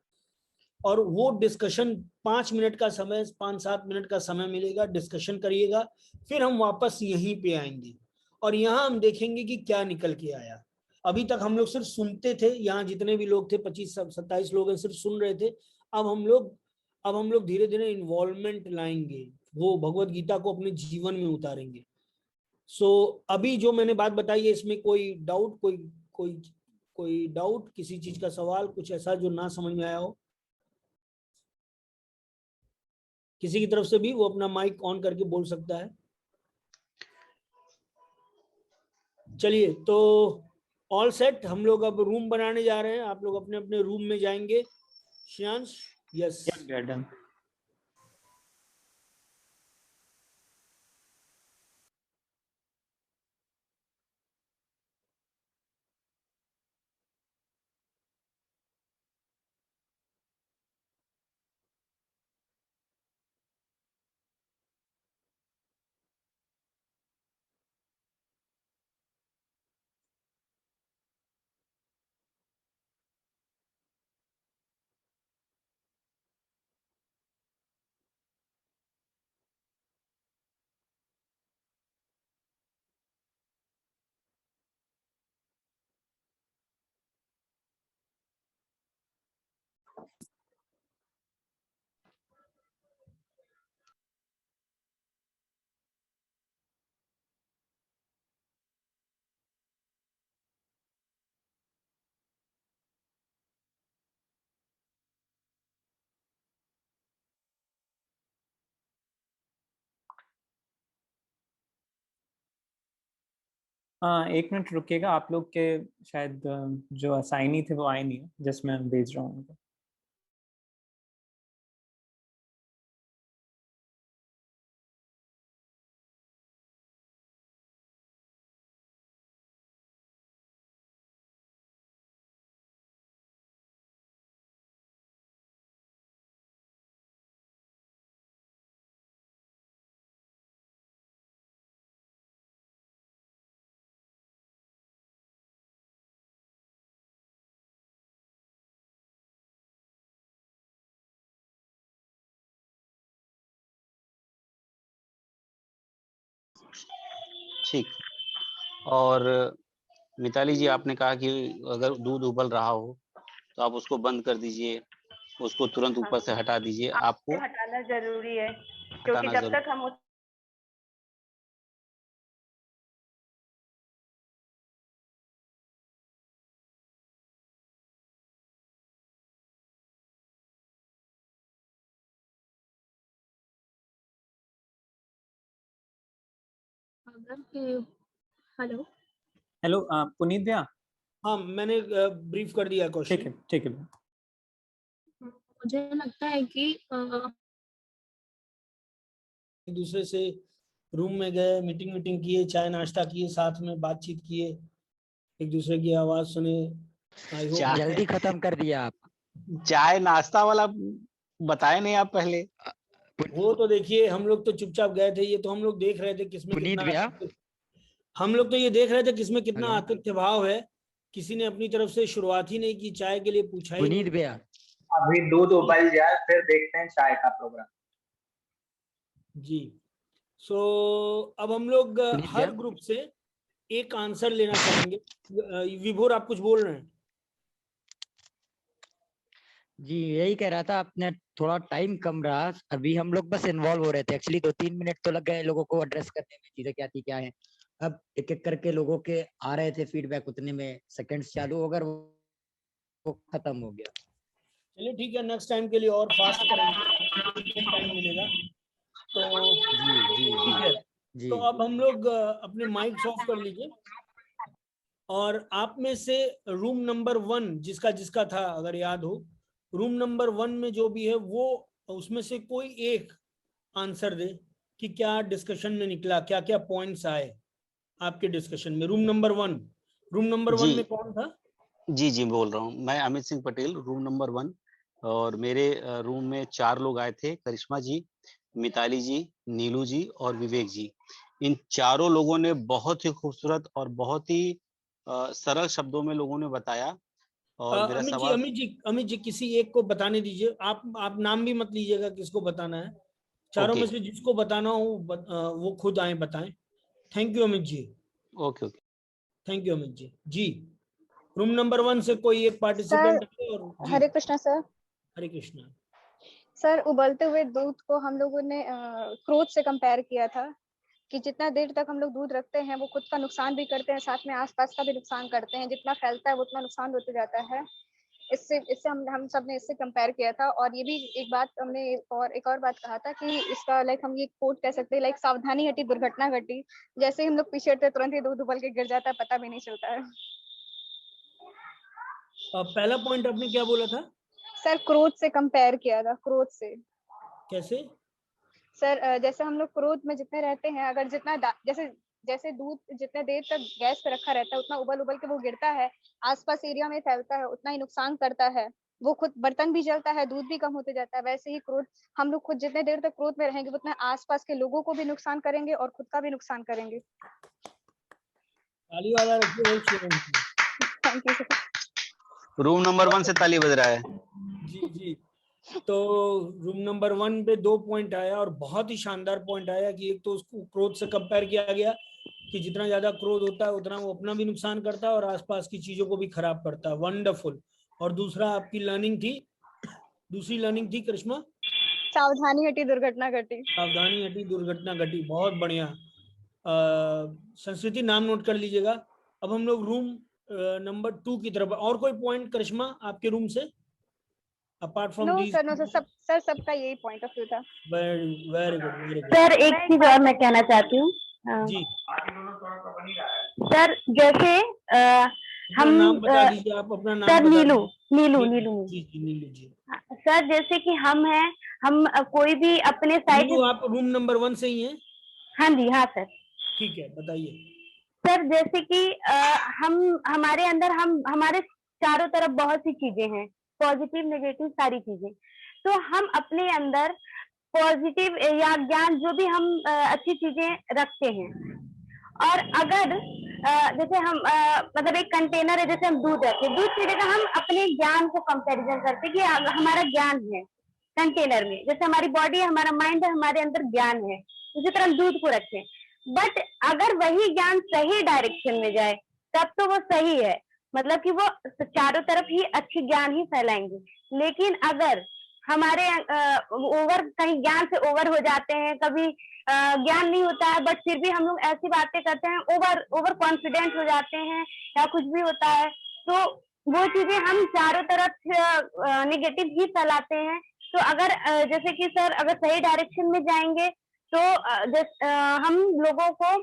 और वो डिस्कशन 5 मिनट का समय, 5-7 मिनट का समय मिलेगा, डिस्कशन करिएगा। फिर हम वापस यहीं पे आएंगे और यहाँ हम देखेंगे कि क्या निकल के आया। अभी तक हम लोग सिर्फ सुनते थे, यहाँ जितने भी लोग थे 25-27 लोग हैं, सिर्फ सुन रहे थे। अब हम लोग धीरे धीरे इन्वॉल्वमेंट लाएंगे, वो भगवत गीता को अपने जीवन में उतारेंगे। सो अभी जो मैंने बात बताई है इसमें कोई डाउट, कोई डाउट, किसी चीज का सवाल, कुछ ऐसा जो ना समझ में आया हो किसी की तरफ से भी, वो अपना माइक ऑन करके बोल सकता है। चलिए, तो ऑल सेट, हम लोग अब रूम बनाने जा रहे हैं, आप लोग अपने अपने रूम में जाएंगे। Shreyansh, yes. Yes, we are done. हाँ, 1 मिनट रुकिएगा, आप लोग के शायद जो असाइनी थे वो आए नहीं है, जस्ट मैं भेज रहा हूँ उनको। ठीक। और मिताली जी, आपने कहा कि अगर दूध उबल रहा हो तो आप उसको बंद कर दीजिए, उसको तुरंत ऊपर से हटा दीजिए। आपको हटाना जरूरी है, क्योंकि हटाना जब जरूर। तक हम हेलो हेलो पुनीत भैया। हाँ, मैंने ब्रीफ कर दिया क्वेश्चन। ठीक है, ठीक है। मुझे लगता है कि एक दूसरे से रूम में गए, मीटिंग किए, चाय नाश्ता किए, साथ में बातचीत किए, एक दूसरे की आवाज सुने। आई होप चाय जल्दी खत्म कर दिया आप। चाय नाश्ता वाला बताए नहीं आप पहले। वो तो देखिए, हम लोग तो चुपचाप गए थे, ये तो हम लोग देख रहे थे किसमें पुनीत कितना भैया, हम लोग तो ये देख रहे थे किसमें कितना हेलो आतिथ्य भाव है। किसी ने अपनी तरफ से शुरुआत ही नहीं की, चाय के लिए पूछा ही नहीं। पुनीत भैया, अभी दूध उबल जाए फिर देखते हैं चाय का प्रोग्राम। जी। सो अब हम लोग पुनीत हर भैया, ग्रुप से एक आंसर लेना चाहेंगे। विभोर, आप कुछ बोल रहे हैं? जी यही कह रहा था, आपने थोड़ा टाइम कम रहा, अभी हम लोग बस इन्वॉल्व हो रहे थे। एक्चुअली 2-3 मिनट तो लग गए लोगों को एड्रेस करने में, चीजें क्या थी क्या है। अब एक एक करके लोगों के आ रहे थे फीडबैक, उतने में सेकंड्स चालू हो गए, वो खत्म हो गया। चलिए ठीक है, नेक्स्ट टाइम के लिए और फास्ट करेंगे, टाइम मिलेगा तो। जी जी ठीक है, जी तो अब हम लोग अपने माइक्स ऑफ कर लीजिए, और आप में से रूम नंबर 1 जिसका जिसका था, अगर याद हो, रूम नंबर 1 में जो भी है वो, उसमें से कोई एक आंसर दे कि क्या डिस्कशन में निकला, क्या क्या पॉइंट्स आए आपके डिस्कशन में। रूम नंबर 1, रूम नंबर 1 में कौन था? जी जी, बोल रहा हूँ मैं, अमित सिंह पटेल, रूम नंबर 1। और मेरे रूम में 4 लोग आए थे, करिश्मा जी, मिताली जी, नीलू जी और विवेक जी। इन चारों लोगों ने बहुत ही खूबसूरत और बहुत ही सरल शब्दों में लोगों ने बताया। और मेरा अमित जी, सवाल, अमित जी, किसी एक को बताने दीजिए। आप नाम भी मत लीजिएगा किसको बताना है। चारों ओके में से जिसको बताना हो वो खुद आए बताएं। Thank you Amit ji. Okay okay. Thank you Amit ji. जी, रूम नंबर 1 से कोई एक सर, पार्टिसिपेंट है? और जी, हरे कृष्णा सर। हरे कृष्णा। सर, उबलते हुए दूध को हम लोगों ने क्रोध से कंपेयर किया था, कि जितना देर तक हम लोग दूध रखते हैं वो खुद का नुकसान भी करते हैं, साथ में आसपास का भी नुकसान करते हैं। जितना फैलता है उतना नुकसान होते जाता है। इससे इससे हम सब ने इससे कंपेयर किया था। और ये भी एक बात हमने एक और बात कहा था कि इसका लाइक हम ये कोट कह सकते हैं, लाइक सावधानी हटी दुर्घटना घटी। जैसे ही हम लोग पीछे हटते तुरंत ही दूध उबल के गिर जाता है, पता भी नहीं चलता है। पहला पॉइंट आपने क्या बोला था सर? क्रोध से कंपेयर किया था। क्रोध से कैसे? सर जैसे हम लोग क्रोध में जितने रहते हैं, अगर जितना जैसे दूध जितने देर तक गैस पे रखा रहता है उतना उबल उबल के वो गिरता है, आसपास एरिया में फैलता है, उतना ही नुकसान करता है। वो खुद बर्तन भी जलता है, दूध भी कम होते जाता है। वैसे ही क्रोध, हम लोग खुद जितने देर तक क्रोध में रहेंगे उतना आसपास के लोगों को भी नुकसान करेंगे और खुद का भी नुकसान करेंगे। ताली वाला रखिए। Thank you sir. Room number 1 से ताली बज रहा है। जी जी। तो रूम नंबर 1 पे 2 पॉइंट आया और बहुत ही शानदार पॉइंट आया कि एक तो उसको क्रोध से कंपेयर किया गया कि जितना ज्यादा क्रोध होता है उतना वो अपना भी नुकसान करता है और आसपास की चीजों को भी खराब करता है। वंडरफुल। और दूसरा आपकी लर्निंग थी, दूसरी लर्निंग थी करिश्मा? सावधानी हटी दुर्घटना घटी। सावधानी हटी दुर्घटना घटी। बहुत बढ़िया। संस्कृति नाम नोट कर लीजिएगा। अब हम लोग रूम नंबर 2 की तरफ। और कोई पॉइंट करिश्मा आपके रूम से apart from know these? Sir सबका यही पॉइंट ऑफ व्यू था। Very very good. सर एक चीज और मैं कहना चाहती हूँ जी सर। जैसे हम नाम बता दीजिए आप अपना नाम। सर बता नीलू दीजिए। नीलू नीलू जी जी नीलू जी। सर जैसे कि हम हैं, हम कोई भी अपने साइड। नीलू आप रूम नंबर 1 से ही हैं? हाँ जी हाँ सर। ठीक है बताइए। सर जैसे कि हम हमारे अंदर हमारे चारों तरफ बहुत सी चीजें हैं, पॉजिटिव नेगेटिव सारी चीजें। तो हम अपने अंदर पॉजिटिव या ज्ञान जो भी हम अच्छी चीजें रखते हैं। और अगर जैसे हम मतलब एक कंटेनर है, जैसे हम दूध रखते हैं, दूध की जगह हम अपने ज्ञान को कंपैरिजन करते हैं कि हमारा ज्ञान है कंटेनर में। जैसे हमारी बॉडी है, हमारा माइंड है, हमारे अंदर ज्ञान है, उसी तरह हम दूध को रखें। बट अगर वही ज्ञान सही डायरेक्शन में जाए तब तो वो सही है, मतलब कि वो चारों तरफ ही अच्छी ज्ञान ही फैलाएंगे। लेकिन अगर हमारे ओवर कहीं ज्ञान से ओवर हो जाते हैं, कभी ज्ञान नहीं होता है बट फिर भी हम लोग ऐसी बातें करते हैं, ओवर कॉन्फिडेंट हो जाते हैं या कुछ भी होता है, तो वो चीजें हम चारों तरफ नेगेटिव ही फैलाते हैं। तो अगर जैसे कि सर अगर सही डायरेक्शन में जाएंगे तो हम लोगों को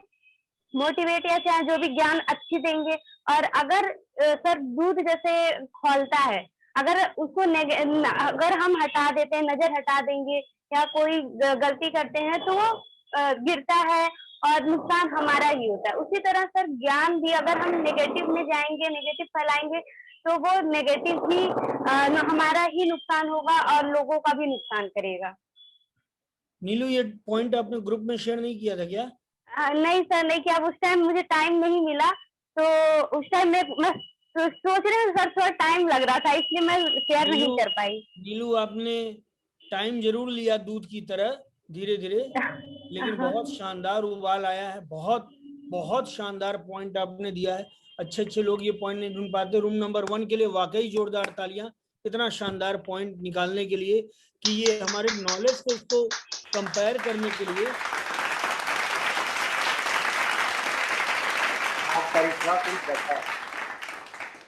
मोटिवेट या चाहे जो भी ज्ञान अच्छी देंगे। और अगर सर दूध जैसे खौलता है, अगर उसको अगर हम हटा देते हैं, नजर हटा देंगे या कोई गलती करते हैं तो वो गिरता है और नुकसान हमारा ही होता है। उसी तरह सर ज्ञान भी अगर हम नेगेटिव में जाएंगे, नेगेटिव फैलाएंगे तो वो नेगेटिव ही हमारा ही नुकसान होगा और लोगों का भी नुकसान करेगा। नीलू ये पॉइंट आपने ग्रुप में शेयर नहीं किया था क्या? नहीं सर नहीं किया, उस टाइम मुझे टाइम नहीं मिला। तो उस टाइम मैं सोच रहे हैं सर, थोड़ा टाइम लग रहा था इसलिए मैं शेयर नहीं कर पाई। नीलू आपने टाइम जरूर लिया दूध की तरह, धीरे धीरे, लेकिन बहुत शानदार उबाल आया है। बहुत बहुत शानदार पॉइंट आपने दिया है। अच्छे लोग ये पॉइंट नहीं ढूंढ पाते। रूम नंबर 1 के लिए वाकई जोरदार तालियां, इतना शानदार पॉइंट निकालने के लिए कि ये हमारे नॉलेज को इसको कंपेयर करने के लिए।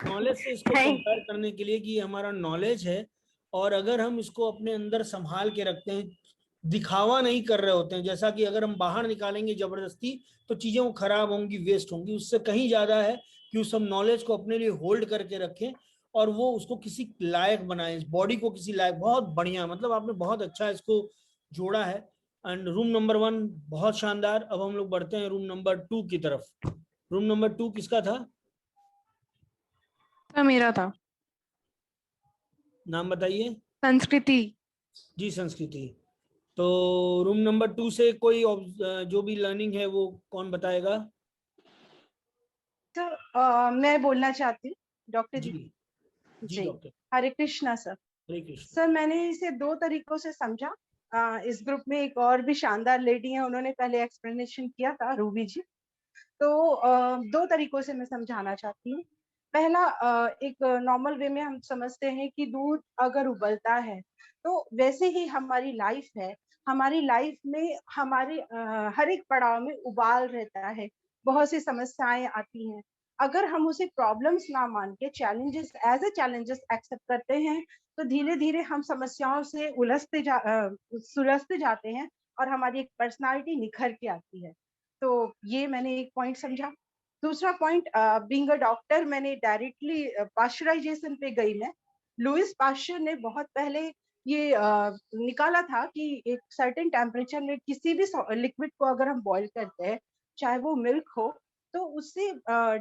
नॉलेज से इसको कंपेयर करने के लिए कि ये हमारा नॉलेज है और अगर हम इसको अपने अंदर संभाल के रखते हैं, दिखावा नहीं कर रहे होते हैं, जैसा कि अगर हम बाहर निकालेंगे जबरदस्ती तो चीजें वो खराब होंगी, वेस्ट होंगी। उससे कहीं ज्यादा है कि उस हम नॉलेज को अपने लिए होल्ड करके रखें और वो उसको किसी लायक बनाए, इस बॉडी को किसी लायक। बहुत बढ़िया, मतलब आपने बहुत अच्छा इसको जोड़ा है। एंड रूम नंबर 1 बहुत शानदार। अब हम लोग बढ़ते हैं रूम नंबर 2 की तरफ। रूम नंबर 2 किसका था? मेरा था। नाम बताइए। संस्कृति। जी संस्कृति। तो रूम नंबर 2 से कोई जो भी लर्निंग है वो कौन बताएगा? सर मैं बोलना चाहती हूँ डॉक्टर जी। जी डॉक्टर। हरे कृष्णा सर। हरे कृष्ण सर मैंने इसे 2 तरीकों से समझा। इस ग्रुप में एक और भी शानदार लेडी है, उन्होंने पहले एक्सप्लेनेशन किया था, रूबी जी। तो 2 तरीकों से मैं समझाना चाहती हूँ। पहला, एक नॉर्मल वे में हम समझते हैं कि दूध अगर उबलता है तो वैसे ही हमारी लाइफ है, हमारी लाइफ में हमारे हर एक पड़ाव में उबाल रहता है, बहुत सी समस्याएं आती हैं। अगर हम उसे प्रॉब्लम्स ना मान के challenges as a challenges accept करते हैं, तो धीरे धीरे हम समस्याओं से सुलझते जाते हैं और हमारी एक पर्सनालिटी निखर के आती है। तो ये मैंने एक पॉइंट समझा। दूसरा पॉइंट, बीइंग अ डॉक्टर, मैंने डायरेक्टली पाश्चराइजेशन पे गई मैं। लुइस पाश्चर ने बहुत पहले ये निकाला था कि एक सर्टेन टेम्परेचर में किसी भी लिक्विड को अगर हम बॉईल करते हैं, चाहे वो मिल्क हो, तो उससे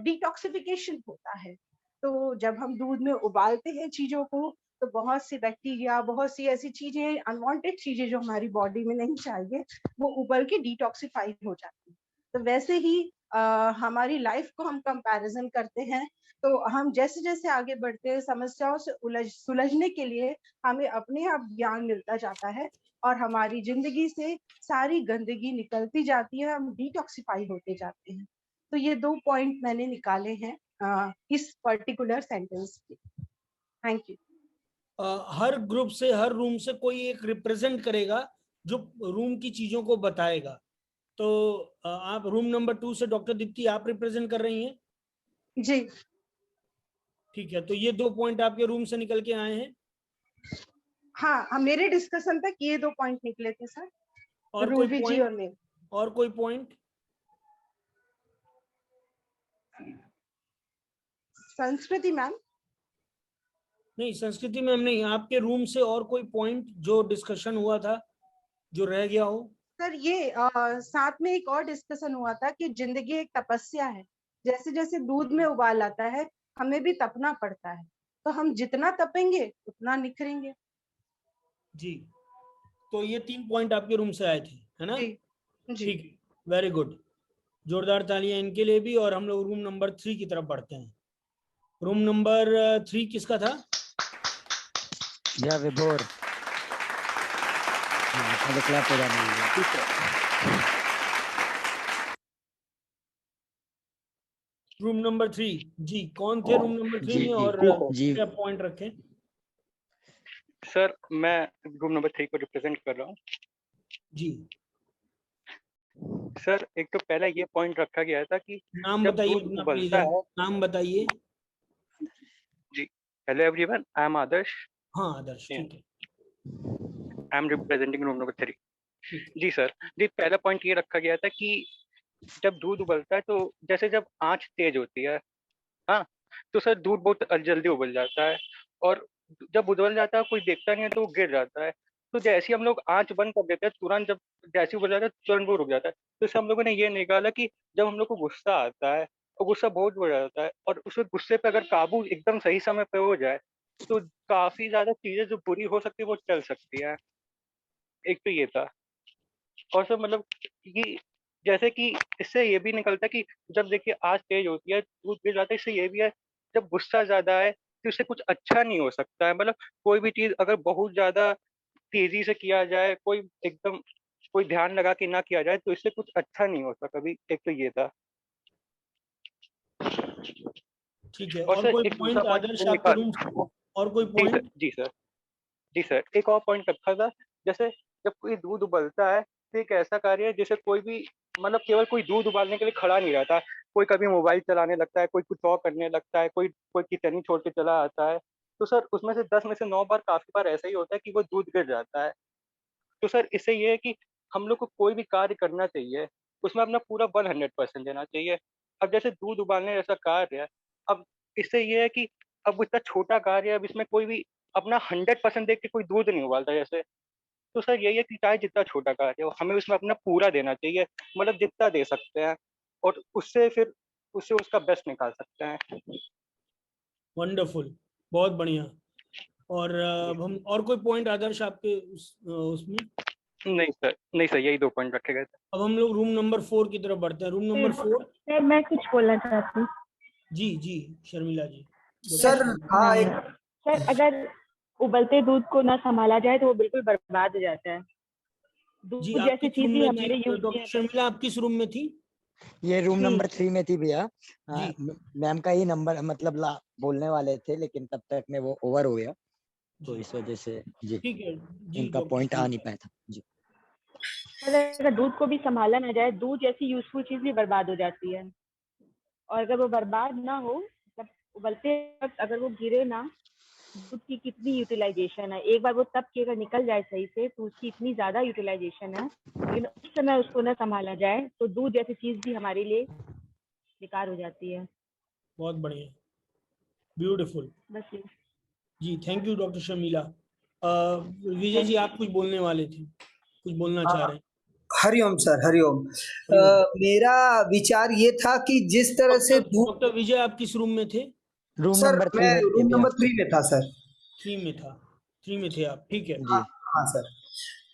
डिटॉक्सिफिकेशन होता है। तो जब हम दूध में उबालते हैं चीजों को, तो बहुत सी बैक्टीरिया, बहुत सी ऐसी चीजें, अनवांटेड चीजें जो हमारी बॉडी में नहीं चाहिए, वो उबल के डिटॉक्सिफाई हो जाती है। तो वैसे ही हमारी लाइफ को हम कंपैरिजन करते हैं, तो हम जैसे जैसे आगे बढ़ते हैं, समस्याओं से सुलझने के लिए हमें अपने आप ज्ञान मिलता जाता है और हमारी जिंदगी से सारी गंदगी निकलती जाती है, हम डिटॉक्सिफाई होते जाते हैं। तो ये 2 पॉइंट मैंने निकाले हैं इस पर्टिकुलर सेंटेंस के। Thank you. हर ग्रुप से, हर रूम से कोई एक रिप्रेजेंट करेगा जो रूम की चीजों को बताएगा। तो आप रूम नंबर 2 से डॉक्टर दीप्ति आप रिप्रेजेंट कर रही हैं? जी ठीक है, तो ये 2 पॉइंट आपके रूम से निकल के आए हैं। हाँ, मेरे डिस्कशन तक ये 2 पॉइंट निकले थे सर, और कोई रूबी जी पॉइंट? और मेरे। और कोई पॉइंट? संस्कृति मैम? नहीं, संस्कृति मैम नहीं, आपके रूम से और कोई पॉइंट जो डिस्कशन हुआ था जो रह गया हो? सर ये साथ में एक और डिस्कशन हुआ था कि जिंदगी एक तपस्या है। जैसे जैसे दूध में उबाल आता है, हमें भी तपना पड़ता है। तो हम जितना तपेंगे उतना निखरेंगे। जी, तो ये 3 पॉइंट आपके रूम से आए थे, है ना? जी जी। ठीक है, वेरी गुड, जोरदार तालियां इनके लिए भी। और हम लोग रूम नंबर 3 की तरफ बढ़ते हैं। रूम नंबर 3 किसका था? या विभोर। क्लैप हो जाना है। ठीक है, रूम नंबर 3 जी, कौन थे रूम नंबर 3 जी, में और जी। क्या पॉइंट रखें? सर मैं रूम नंबर 3 को रिप्रेजेंट कर रहा हूँ। जी सर एक तो पहला ये पॉइंट रखा गया था कि नाम जब बताइए दूध अपना उबलता प्लीज, है। नाम बताइए। जी, हेलो एवरीवन, आई एम आदर्श। हाँ आदर्श, ठीक है, I am representing room number 3। ठीक है। जी सर, जी पहला पॉइंट ये रखा गया था कि जब दूध उबलता है तो जैसे जब आंच तेज होती है, हाँ, तो सर दूध बहुत जल्दी उबल जाता है और जब उबल जाता है कोई देखता नहीं है तो वो गिर जाता है। तो जैसे ही हम लोग आंच बंद कर देते हैं, तुरंत जब जैसे ही उबल जाता है तुरंत वो रुक जाता है। तो इससे हम लोगों ने ये निकाला कि जब हम लोग को गुस्सा आता है और गुस्सा बहुत बढ़ जाता है और उस गुस्से पे अगर काबू एकदम सही समय पे हो जाए तो काफी ज्यादा चीजें जो बुरी हो सकती है वो चल सकती है। एक तो ये था। और सर मतलब कि जैसे कि इससे ये भी निकलता है कि जब देखिए आंच तेज होती है दूध गिर जाता है, इससे ये भी है जब गुस्सा ज्यादा है तो इससे कुछ अच्छा नहीं हो सकता है। मतलब कोई भी चीज अगर बहुत ज्यादा तेजी से किया जाए, कोई एकदम कोई ध्यान लगा के ना किया जाए तो इससे कुछ अच्छा नहीं होता कभी। एक तो ये था। ठीक है, और और सर कोई एक दूसरा पॉइंट पॉइंट आदर्श आपके रूम से? और कोई पॉइंट? जी सर, जी सर, एक और पॉइंट रखा था। जैसे जब कोई दूध उबलता है तो एक ऐसा कार्य है जैसे कोई भी मतलब केवल कोई दूध उबालने के लिए खड़ा नहीं रहता, कोई कभी मोबाइल चलाने लगता है, कोई कुछ और करने लगता है, कोई कोई किचन ही छोड़ के चला आता है। तो सर उसमें से 10 में से 9 बार काफी बार ऐसा ही होता है कि वो दूध गिर जाता है। तो सर इससे ये है कि हम लोग को कोई भी कार्य करना चाहिए उसमें अपना पूरा 100% देना चाहिए। अब जैसे दूध उबालने जैसा कार्य है, अब इससे ये है कि अब इतना छोटा कार्य है, अब इसमें कोई भी अपना 100% देख के कोई दूध नहीं उबालता जैसे। तो सर यही है कि चाहे जितना छोटा कार्य हो हमें उसमें अपना पूरा देना चाहिए, मतलब जितना दे सकते हैं और उससे फिर उससे उसका बेस्ट निकाल सकते हैं। वंडरफुल, बहुत बढ़िया। और अब हम और कोई पॉइंट आदर्श आपके उसमें? नहीं सर यही 2 पॉइंट रखे गए थे। अब हम लोग रूम नंबर 4 की तरफ बढ़ते हैं। Room number 4। सर मैं कुछ बोलना चाहती हूँ। जी जी शर्मिला जी। सर हाँ, एक सर अगर उबलते दूध को ना संभाला जाए तो वो बिल्कुल बर्बाद हो जाता है। दूध जी, आप जैसी किस रूम चीज ही में हमारे थी यूज डॉक्टर शर्मिला? आप किस रूम में थी? ये रूम नंबर 3 में थी भैया। जी। मैम का ही नंबर मतलब बोलने वाले थे लेकिन तब तक में वो ओवर हो गया, तो जी, इस वजह से जी ठीक है जी इनका डॉक्टर पॉइंट आ नहीं शर्मिला। पाया था जी। अगर दूध को भी संभाला ना जाए, दूध जैसी यूजफुल चीज भी बर्बाद हो जाती है। और अगर वो बर्बाद ना हो, मतलब उबलते वक्त अगर वो गिरे ना, दूध की कितनी यूटिलाइजेशन है, एक बार वो तब की अगर निकल जाए सही से तो उसकी इतनी ज्यादा यूटिलाइजेशन है, लेकिन उस समय उसको ना संभाला जाए तो दूध जैसी चीज भी हमारे लिए बेकार हो जाती है। बहुत बढ़िया, ब्यूटीफुल। बस ये। जी thank you doctor Sharmila. Vijay ji आप कुछ बोलने वाले थे, कुछ बोलना चाह रहे हैं? हरिओम सर, हरिओम। हरिओम। मेरा विचार ये था कि जिस तरह से दूध, डॉक्टर विजय आप किस रूम में थे? रूम सर नंबर 3 मैं में थे रूम भैया। नंबर 3 में था सर। 3 में था, 3 में थे आप, ठीक है। जी हाँ सर,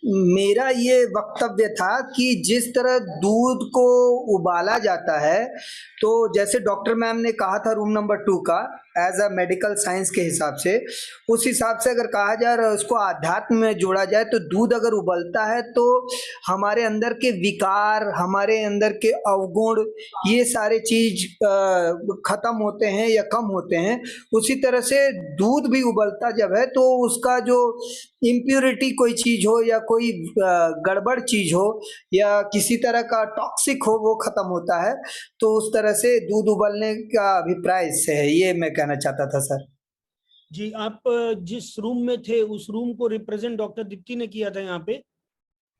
मेरा ये वक्तव्य था कि जिस तरह दूध को उबाला जाता है, तो जैसे डॉक्टर मैम ने कहा था रूम नंबर 2 का, एज अ मेडिकल साइंस के हिसाब से, उस हिसाब से अगर कहा जाए और उसको आध्यात्म में जोड़ा जाए, तो दूध अगर उबलता है तो हमारे अंदर के विकार, हमारे अंदर के अवगुण, ये सारे चीज खत्म होते हैं या कम होते हैं। उसी तरह से दूध भी उबलता जब है तो उसका जो इम्प्योरिटी कोई चीज हो या कोई गड़बड़ चीज हो या किसी तरह का टॉक्सिक हो, वो खत्म होता है। तो उस तरह से दूध उबलने का अभिप्राय इससे है, ये मैं कहना चाहता था सर। जी आप जिस रूम में थे उस रूम को रिप्रेजेंट डॉक्टर दीप्ति ने किया था यहाँ पे?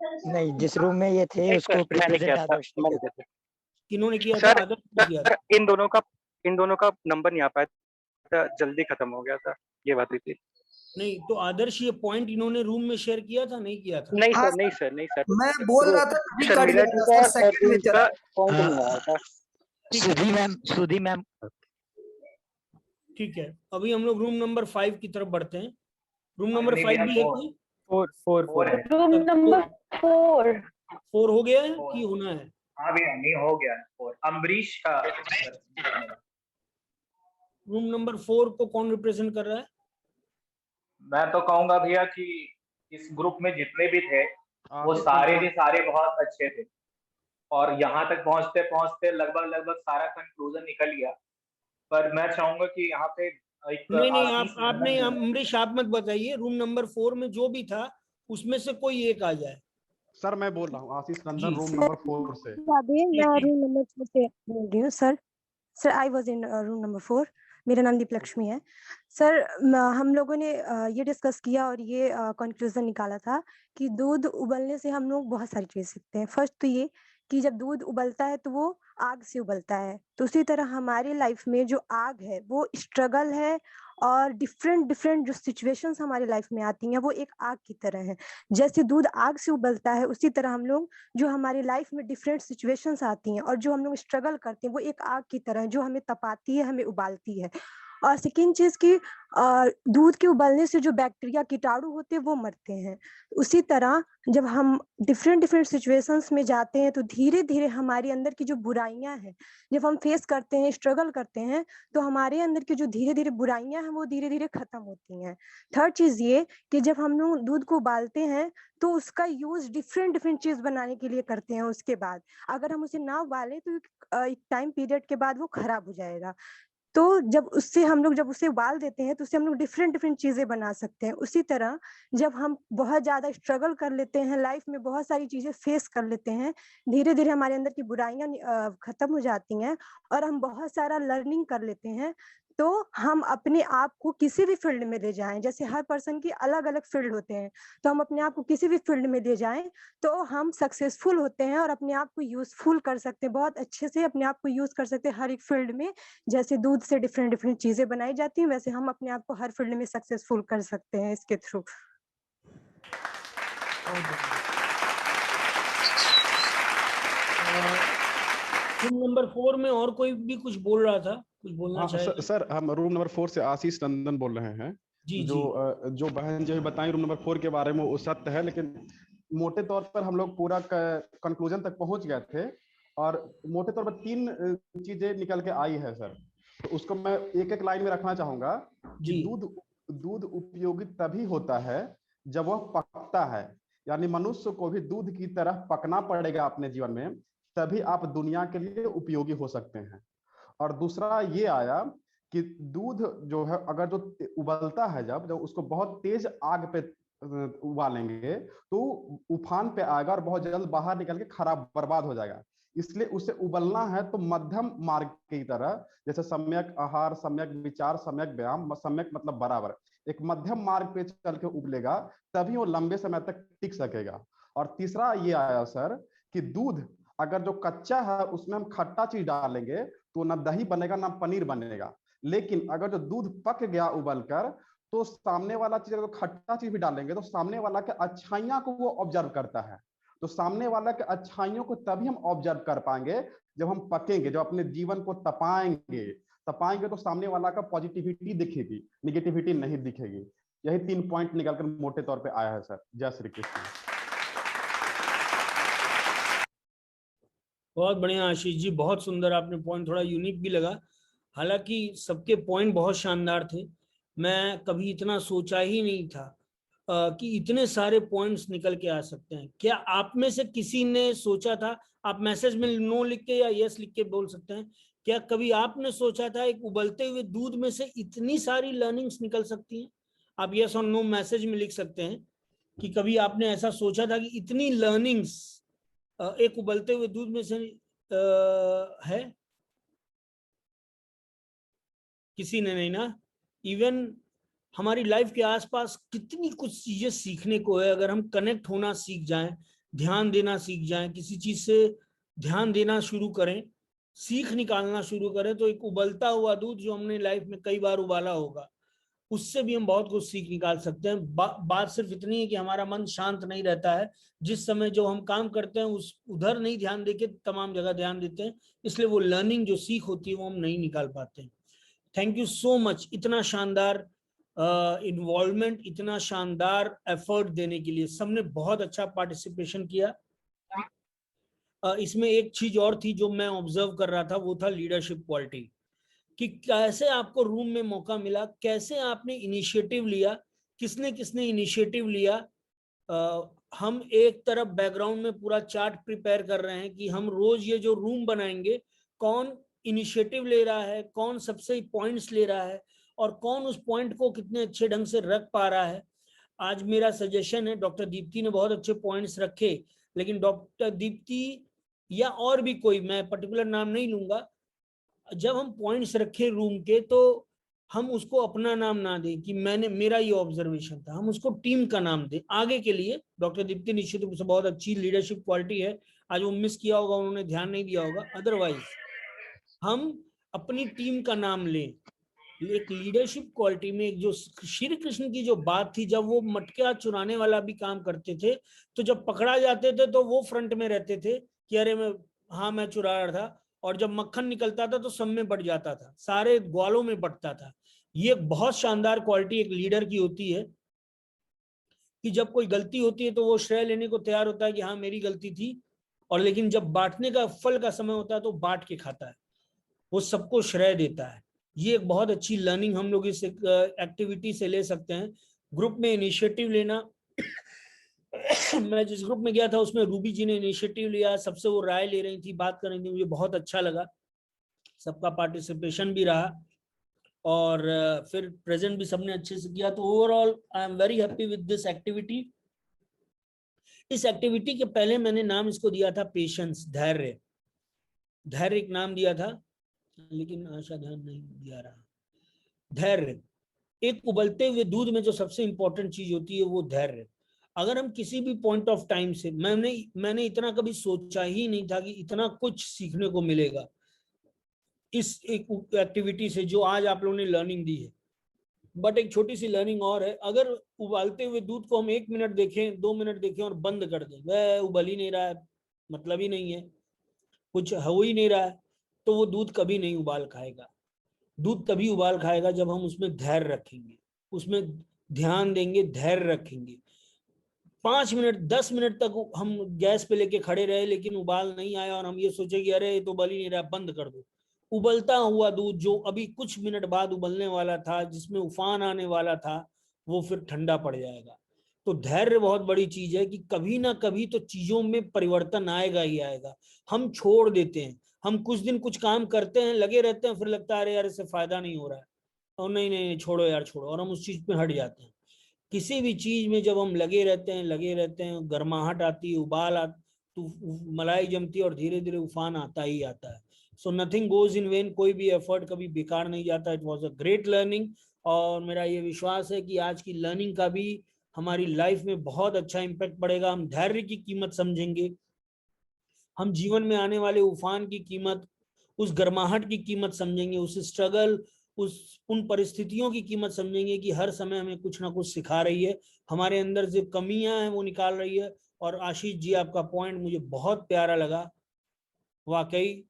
नहीं, जिस रूम में ये थे नहीं उसको सर, मैंने किया रिप्रेजेंट था, आदर्श ने मैंने किया। किया था। किन्होंने किया था? सर, आदर्श ने किया था। इन दोनों का नंबर नहीं आ पाया था, जल्दी खत्म हो गया था, ये बात हुई थी। नहीं तो आदर्श ये पॉइंट इन्होंने रूम में शेयर किया था, नहीं किया था? नहीं हाँ सर, नहीं सर, नहीं सर। मैं बोल वो रहा था तभी कट शर्मिला गया जी था का सर, और सेकंड में उनका चला। पॉइंट नहीं आया था। ठीक है, अभी हम लोग रूम नंबर 5 की तरफ बढ़ते हैं। रूम नंबर नहीं 5 भैया, भी है कोई? 4 है। Room number 4। 4 हो गया है कि होना है? हाँ भैया, नहीं हो गया। और अम्बरीश का रूम नंबर 4 को कौन रिप्रेजेंट कर रहा है? मैं तो कहूंगा भैया कि इस ग्रुप में जितने भी थे वो सारे के सारे बहुत अच्छे थे, और यहाँ तक पहुंचते पहुंचते लगभग सारा कंक्लूजन निकल गया। पर मैं चाहूंगा कि यहाँ पे एक नहीं आशीष आपने नंदन अमरीश आप मत बताइए, रूम नंबर 4 में जो भी था उसमें से कोई एक आ जाए। सर मैं बोल रहा हूँ, आशीष नंदन जी। रूम नंबर 4 से। मैं रूम नंबर 4 से बोल रही हूँ sir. Sir I was in room number 4। मेरा नाम दीपलक्ष्मी है सर। हम लोगों ने ये डिस्कस किया और ये कंक्लूजन निकाला था कि दूध उबलने से हम लोग बहुत सारी चीज़ सीखते हैं। फर्स्ट तो ये कि जब दूध उबलता है तो वो आग से उबलता है, तो उसी तरह हमारी लाइफ में जो आग है वो स्ट्रगल है, और डिफरेंट डिफरेंट जो सिचुएशंस हमारी लाइफ में आती हैं वो एक आग की तरह है। जैसे दूध आग से उबलता है, उसी तरह हम लोग जो हमारी लाइफ में डिफरेंट सिचुएशंस आती हैं और जो हम लोग स्ट्रगल करते हैं वो एक आग की तरह है जो हमें तपाती है, हमें उबालती है। और सेकेंड चीज की दूध के उबलने से जो बैक्टीरिया कीटाणु होते हैं वो मरते हैं। उसी तरह जब हम डिफरेंट डिफरेंट सिचुएशंस में जाते हैं तो धीरे धीरे हमारे अंदर की जो बुराइयां हैं, जब हम फेस करते हैं, स्ट्रगल करते हैं, तो हमारे अंदर की जो धीरे धीरे बुराइयां हैं वो धीरे धीरे खत्म होती हैं। थर्ड चीज ये कि जब हम लोग दूध को उबालते हैं तो उसका यूज डिफरेंट डिफरेंट चीज बनाने के लिए करते हैं। उसके बाद अगर हम उसे ना उबालें तो एक टाइम पीरियड के बाद वो खराब हो जाएगा। तो जब उसे उबाल देते हैं तो उससे हम लोग डिफरेंट डिफरेंट चीजें बना सकते हैं। उसी तरह जब हम बहुत ज्यादा स्ट्रगल कर लेते हैं, लाइफ में बहुत सारी चीजें फेस कर लेते हैं, धीरे धीरे हमारे अंदर की बुराइयां खत्म हो जाती हैं और हम बहुत सारा लर्निंग कर लेते हैं, तो हम अपने आप को किसी भी फील्ड में ले जाएं। जैसे हर पर्सन की अलग अलग फील्ड होते हैं, तो हम अपने आप को किसी भी फील्ड में ले जाएं तो हम सक्सेसफुल होते हैं और अपने आप को यूजफुल कर सकते हैं, बहुत अच्छे से अपने आप को यूज कर सकते हैं हर एक फील्ड में। जैसे दूध से डिफरेंट डिफरेंट चीजें बनाई जाती हैं, वैसे हम अपने आप को हर फील्ड में सक्सेसफुल कर सकते हैं इसके थ्रू। रूम नंबर 4 में और कोई भी कुछ बोल रहा था, कुछ बोलना चाहे? सर हम रूम नंबर 4 से आशीष नंदन बोल रहे हैं। जी जो बहन जो बताई रूम नंबर 4 के बारे में वो सत्य है, लेकिन मोटे तौर पर हम लोग पूरा कंक्लूजन तक पहुंच गए थे और मोटे तौर पर 3 चीजें निकल के आई है सर। तो उसको मैं एक एक लाइन में रखना चाहूंगा कि दूध उपयोगी तभी होता है जब वह पकता है, यानी मनुष्य को भी दूध की तरह पकना पड़ेगा अपने जीवन में, तभी आप दुनिया के लिए उपयोगी हो सकते हैं। और दूसरा ये आया कि दूध जो है अगर जो उबलता है जब उसको बहुत तेज आग पे उबालेंगे तो उफान पे आएगा और बहुत जल्द बाहर निकल के खराब बर्बाद हो जाएगा। इसलिए उसे उबलना है तो मध्यम मार्ग की तरह, जैसे सम्यक आहार, सम्यक विचार, सम्यक व्यायाम, सम्यक मतलब बराबर, एक मध्यम मार्ग पे चल के उबलेगा, तभी वो लंबे समय तक टिक सकेगा। और तीसरा ये आया सर कि दूध अगर जो कच्चा है उसमें हम खट्टा चीज डालेंगे तो ना दही बनेगा ना पनीर बनेगा। लेकिन अगर जो दूध पक गया उबल कर, तो सामने वाला चीज अगर खट्टा चीज भी डालेंगे तो सामने वाला के अच्छाइयां को वो ऑब्जर्व करता है। तो सामने वाला के अच्छाइयों को तभी हम ऑब्जर्व कर पाएंगे जब हम पकेंगे, जब अपने जीवन को तपाएंगे तो सामने वाला का पॉजिटिविटी दिखेगी, निगेटिविटी नहीं दिखेगी। यही 3 पॉइंट निकलकर मोटे तौर पे आया है सर। जय श्री कृष्ण। बहुत बढ़िया आशीष जी, बहुत सुंदर आपने पॉइंट, थोड़ा यूनिक भी लगा। हालांकि सबके पॉइंट बहुत शानदार थे। मैं कभी इतना सोचा ही नहीं था कि इतने सारे पॉइंट्स निकल के आ सकते हैं। क्या आप में से किसी ने सोचा था, आप मैसेज में नो लिख के या यस लिख के बोल सकते हैं, क्या कभी आपने सोचा था एक उबलते हुए दूध में से इतनी सारी लर्निंग्स निकल सकती हैं? आप यस और नो मैसेज में लिख सकते हैं कि कभी आपने ऐसा सोचा था कि इतनी लर्निंग्स एक उबलते हुए दूध में से है? किसी ने नहीं ना। इवन हमारी लाइफ के आसपास कितनी कुछ चीजें सीखने को है। अगर हम कनेक्ट होना सीख जाएं, ध्यान देना सीख जाएं, किसी चीज से ध्यान देना शुरू करें, सीख निकालना शुरू करें, तो एक उबलता हुआ दूध जो हमने लाइफ में कई बार उबाला होगा, उससे भी हम बहुत कुछ सीख निकाल सकते हैं। बात सिर्फ इतनी है कि हमारा मन शांत नहीं रहता है। जिस समय जो हम काम करते हैं उस उधर नहीं ध्यान देके तमाम जगह ध्यान देते हैं, इसलिए वो लर्निंग जो सीख होती है वो हम नहीं निकाल पाते हैं। थैंक यू सो मच, इतना शानदार इन्वॉल्वमेंट, इतना शानदार एफर्ट देने के लिए। सबने बहुत अच्छा पार्टिसिपेशन किया। इसमें एक चीज और थी जो मैं ऑब्जर्व कर रहा था, वो था लीडरशिप क्वालिटी, कि कैसे आपको रूम में मौका मिला, कैसे आपने इनिशिएटिव लिया, किसने किसने इनिशिएटिव लिया। हम एक तरफ बैकग्राउंड में पूरा चार्ट प्रिपेयर कर रहे हैं कि हम रोज ये जो रूम बनाएंगे, कौन इनिशिएटिव ले रहा है, कौन सबसे पॉइंट्स ले रहा है और कौन उस पॉइंट को कितने अच्छे ढंग से रख पा रहा है। आज मेरा सजेशन है, डॉक्टर दीप्ति ने बहुत अच्छे पॉइंट्स रखे, लेकिन डॉक्टर दीप्ति या और भी कोई, मैं पर्टिकुलर नाम नहीं लूंगा, जब हम पॉइंट्स रखे रूम के तो हम उसको अपना नाम ना दें कि मैंने, मेरा ये ऑब्जर्वेशन था, हम उसको टीम का नाम दें आगे के लिए। डॉक्टर दीप्ति निश्चित रूप से बहुत अच्छी लीडरशिप क्वालिटी है, आज वो मिस किया होगा, उन्होंने ध्यान नहीं दिया होगा, अदरवाइज हम अपनी टीम का नाम लें। एक लीडरशिप क्वालिटी में एक जो श्री कृष्ण की जो बात थी, जब वो मटका चुराने वाला भी काम करते थे तो जब पकड़ा जाते थे तो वो फ्रंट में रहते थे कि अरे मैं चुरा रहा था, और जब मक्खन निकलता था तो सब में बट जाता था, सारे ग्वालों में बटता था। ये बहुत शानदार क्वालिटी एक लीडर की होती है कि जब कोई गलती होती है तो वो श्रेय लेने को तैयार होता है कि हाँ मेरी गलती थी, और लेकिन जब बांटने का फल का समय होता है तो बांट के खाता है, वो सबको श्रेय देता है। ये एक बहुत अच्छी लर्निंग हम लोग इस एक्टिविटी से ले सकते हैं। ग्रुप में इनिशिएटिव लेना मैं जिस ग्रुप में गया था उसमें रूबी जी ने इनिशिएटिव लिया, सबसे वो राय ले रही थी, बात कर रही थी, मुझे बहुत अच्छा लगा, सबका पार्टिसिपेशन भी रहा और फिर प्रेजेंट भी सबने अच्छे से किया। तो overall I am very happy with this activity. इस एक्टिविटी के पहले मैंने नाम इसको दिया था पेशेंस, धैर्य। धैर्य एक नाम दिया था, लेकिन आशा ध्यान नहीं दिया रहा। धैर्य, एक उबलते हुए दूध में जो सबसे इंपॉर्टेंट चीज होती है वो धैर्य। अगर हम किसी भी पॉइंट ऑफ टाइम से, मैंने इतना कभी सोचा ही नहीं था कि इतना कुछ सीखने को मिलेगा इस एक एक्टिविटी से जो आज आप लोगों ने लर्निंग दी है। बट एक छोटी सी लर्निंग और है, अगर उबालते हुए दूध को हम 1 मिनट देखें, 2 मिनट देखें और बंद कर दें, वह उबल ही नहीं रहा है, मतलब ही नहीं है, कुछ हो ही नहीं रहा है, तो वो दूध कभी नहीं उबाल खाएगा। दूध तभी उबाल खाएगा जब हम उसमें धैर्य रखेंगे, उसमें ध्यान देंगे, धैर्य रखेंगे। 5 मिनट 10 मिनट तक हम गैस पे लेके खड़े रहे लेकिन उबाल नहीं आया और हम ये सोचे कि अरे ये तो उबल ही नहीं रहा, बंद कर दो। उबलता हुआ दूध जो अभी कुछ मिनट बाद उबलने वाला था, जिसमें उफान आने वाला था, वो फिर ठंडा पड़ जाएगा। तो धैर्य बहुत बड़ी चीज है कि कभी ना कभी तो चीजों में परिवर्तन आएगा ही आएगा। हम छोड़ देते हैं, हम कुछ दिन कुछ काम करते हैं, लगे रहते हैं, फिर लगता है अरे यार इससे फायदा नहीं हो रहा है, और नहीं छोड़ो यार छोड़ो, और हम उस चीज पे हट जाते हैं। किसी भी चीज में जब हम लगे रहते हैं, गर्माहट आती है, उबाल तो मलाई जमती है और धीरे धीरे उफान आता ही आता है। So nothing goes in when, कोई भी एफर्ट कभी बेकार नहीं जाता। It was a great learning, और मेरा ये विश्वास है कि आज की लर्निंग का भी हमारी लाइफ में बहुत अच्छा इम्पैक्ट पड़ेगा। हम धैर्य की कीमत समझेंगे, हम जीवन में आने वाले उफान की कीमत, उस गर्माहट की कीमत समझेंगे, उस स्ट्रगल, उन परिस्थितियों की कीमत समझेंगे कि हर समय हमें कुछ ना कुछ सिखा रही है, हमारे अंदर जो कमियां हैं वो निकाल रही है। और आशीष जी, आपका पॉइंट मुझे बहुत प्यारा लगा वाकई,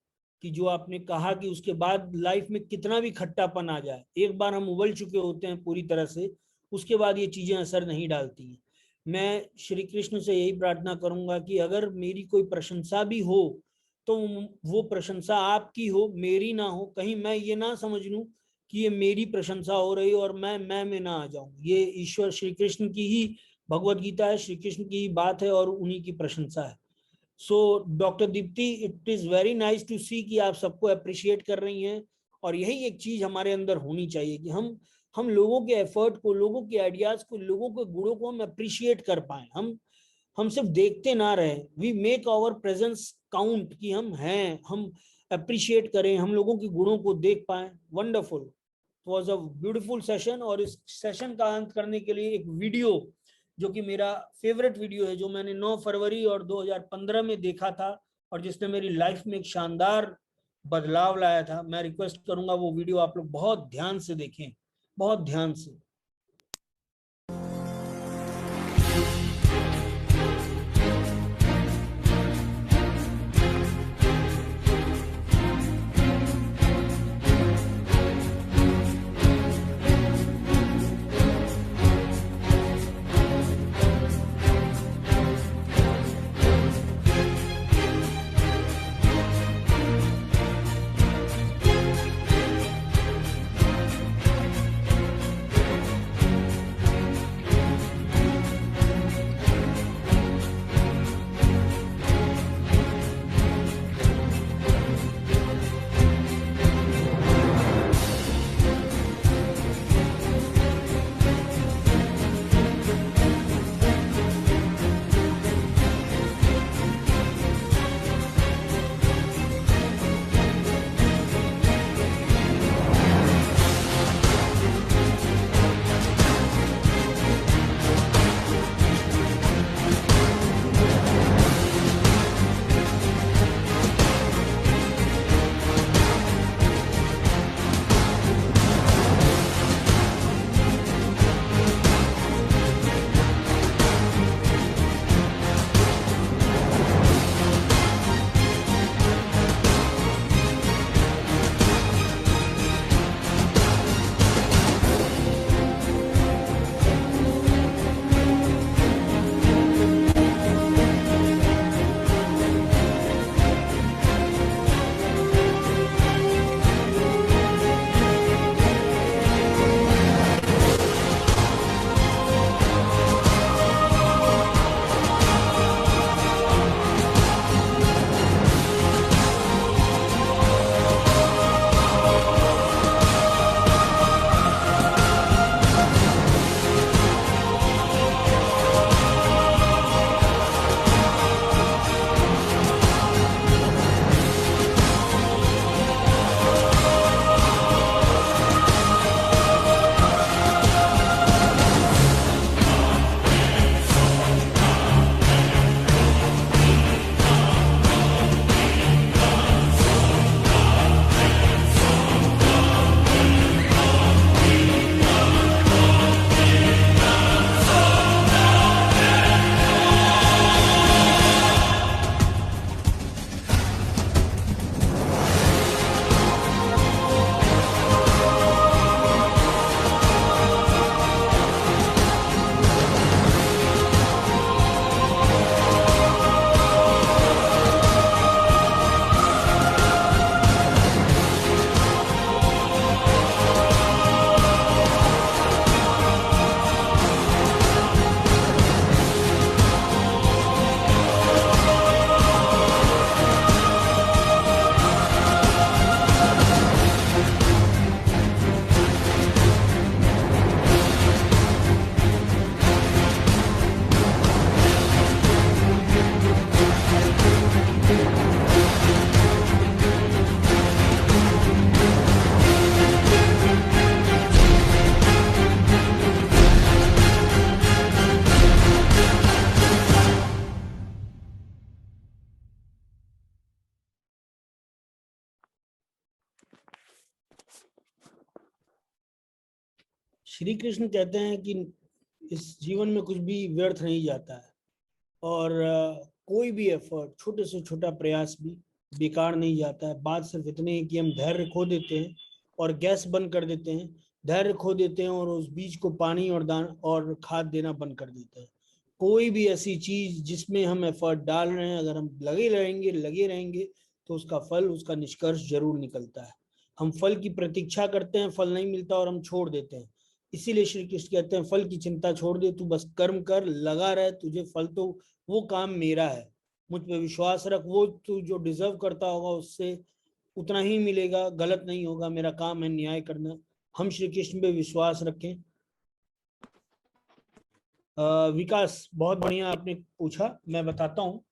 कि जो आपने कहा कि उसके बाद लाइफ में कितना भी खट्टापन आ जाए, एक बार हम उबल चुके होते हैं पूरी तरह से, उसके बाद ये चीजें असर नहीं डालती हैं। मैं श्री कृष्ण से यही प्रार्थना करूंगा कि अगर मेरी कोई प्रशंसा भी हो तो वो प्रशंसा आपकी हो, मेरी ना हो। कहीं मैं ये ना समझ लूं कि ये मेरी प्रशंसा हो रही और मैं में ना आ जाऊं। ये ईश्वर श्री कृष्ण की ही भगवत गीता है, श्री कृष्ण की ही बात है और उन्हीं की प्रशंसा है। So doctor Dipti, it is very nice to see कि आप सबको अप्रिशिएट कर रही हैं, और यही एक चीज हमारे अंदर होनी चाहिए कि हम लोगों के एफर्ट को, लोगों के आइडियाज को, लोगों के गुणों को हम अप्रिशिएट कर पाए। हम सिर्फ देखते ना रहे, we make our presence count, कि हम हैं, हम अप्रिशिएट करें, हम लोगों के गुणों को देख पाए। Wonderful, it was a beautiful session. और इस सेशन का अंत करने के लिए एक वीडियो, जो कि मेरा फेवरेट वीडियो है, जो मैंने 9 फरवरी और 2015 में देखा था और जिसने मेरी लाइफ में एक शानदार बदलाव लाया था, मैं रिक्वेस्ट करूंगा वो वीडियो आप लोग बहुत ध्यान से देखें, बहुत ध्यान से। श्री कृष्ण कहते हैं कि इस जीवन में कुछ भी व्यर्थ नहीं जाता है और कोई भी एफर्ट, छोटे से छोटा प्रयास भी बेकार नहीं जाता है। बात सिर्फ इतनी है कि हम धैर्य खो देते हैं और गैस बंद कर देते हैं, धैर्य खो देते हैं और उस बीज को पानी और दाना और खाद देना बंद कर देते हैं। कोई भी ऐसी चीज जिसमें हम एफर्ट डाल रहे हैं, अगर हम लगे रहेंगे तो उसका फल, उसका निष्कर्ष जरूर निकलता है। हम फल की प्रतीक्षा करते हैं, फल नहीं मिलता और हम छोड़ देते हैं। इसीलिए श्री कृष्ण कहते हैं फल की चिंता छोड़ दे, तू बस कर्म कर, लगा रहे, तुझे फल तो वो काम मेरा है, मुझ पे विश्वास रख, वो तू जो डिजर्व करता होगा उससे उतना ही मिलेगा, गलत नहीं होगा, मेरा काम है न्याय करना। हम श्री कृष्ण पे विश्वास रखें। विकास, बहुत बढ़िया आपने पूछा। मैं बताता हूँ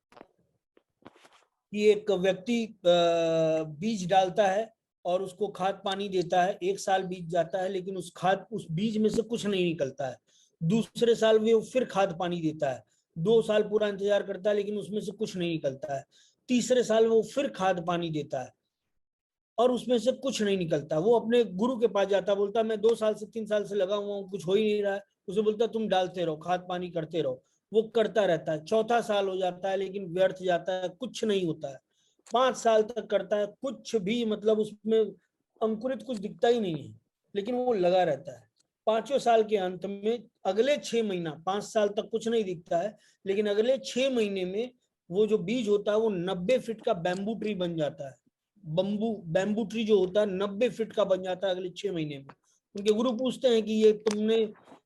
कि एक व्यक्ति बीज डालता है और उसको खाद पानी देता है, 1 साल बीत जाता है लेकिन उस बीज में से कुछ नहीं निकलता है। दूसरे साल वो फिर खाद पानी देता है, 2 साल पूरा इंतजार करता है लेकिन उसमें से कुछ नहीं निकलता है। तीसरे साल वो फिर खाद पानी देता है और उसमें से कुछ नहीं निकलता। वो अपने गुरु के पास जाता, बोलता मैं 2 साल से 3 साल से लगा हुआ हूँ, कुछ हो ही नहीं रहा है। उसे बोलता तुम डालते रहो, खाद पानी करते रहो। वो करता रहता है, 4था साल हो जाता है लेकिन व्यर्थ जाता है, कुछ नहीं होता है। 5 साल तक करता है, कुछ भी मतलब उसमें अंकुरित कुछ दिखता ही नहीं है, लेकिन वो लगा रहता है। 5वें साल के अंत में अगले 6 महीना, 5 साल तक कुछ नहीं दिखता है लेकिन अगले 6 महीने में वो जो बीज होता है वो 90 फीट का बैम्बू ट्री बन जाता है। बैम्बू ट्री जो होता है 90 फीट का बन जाता है अगले 6 महीने में। उनके गुरु पूछते हैं कि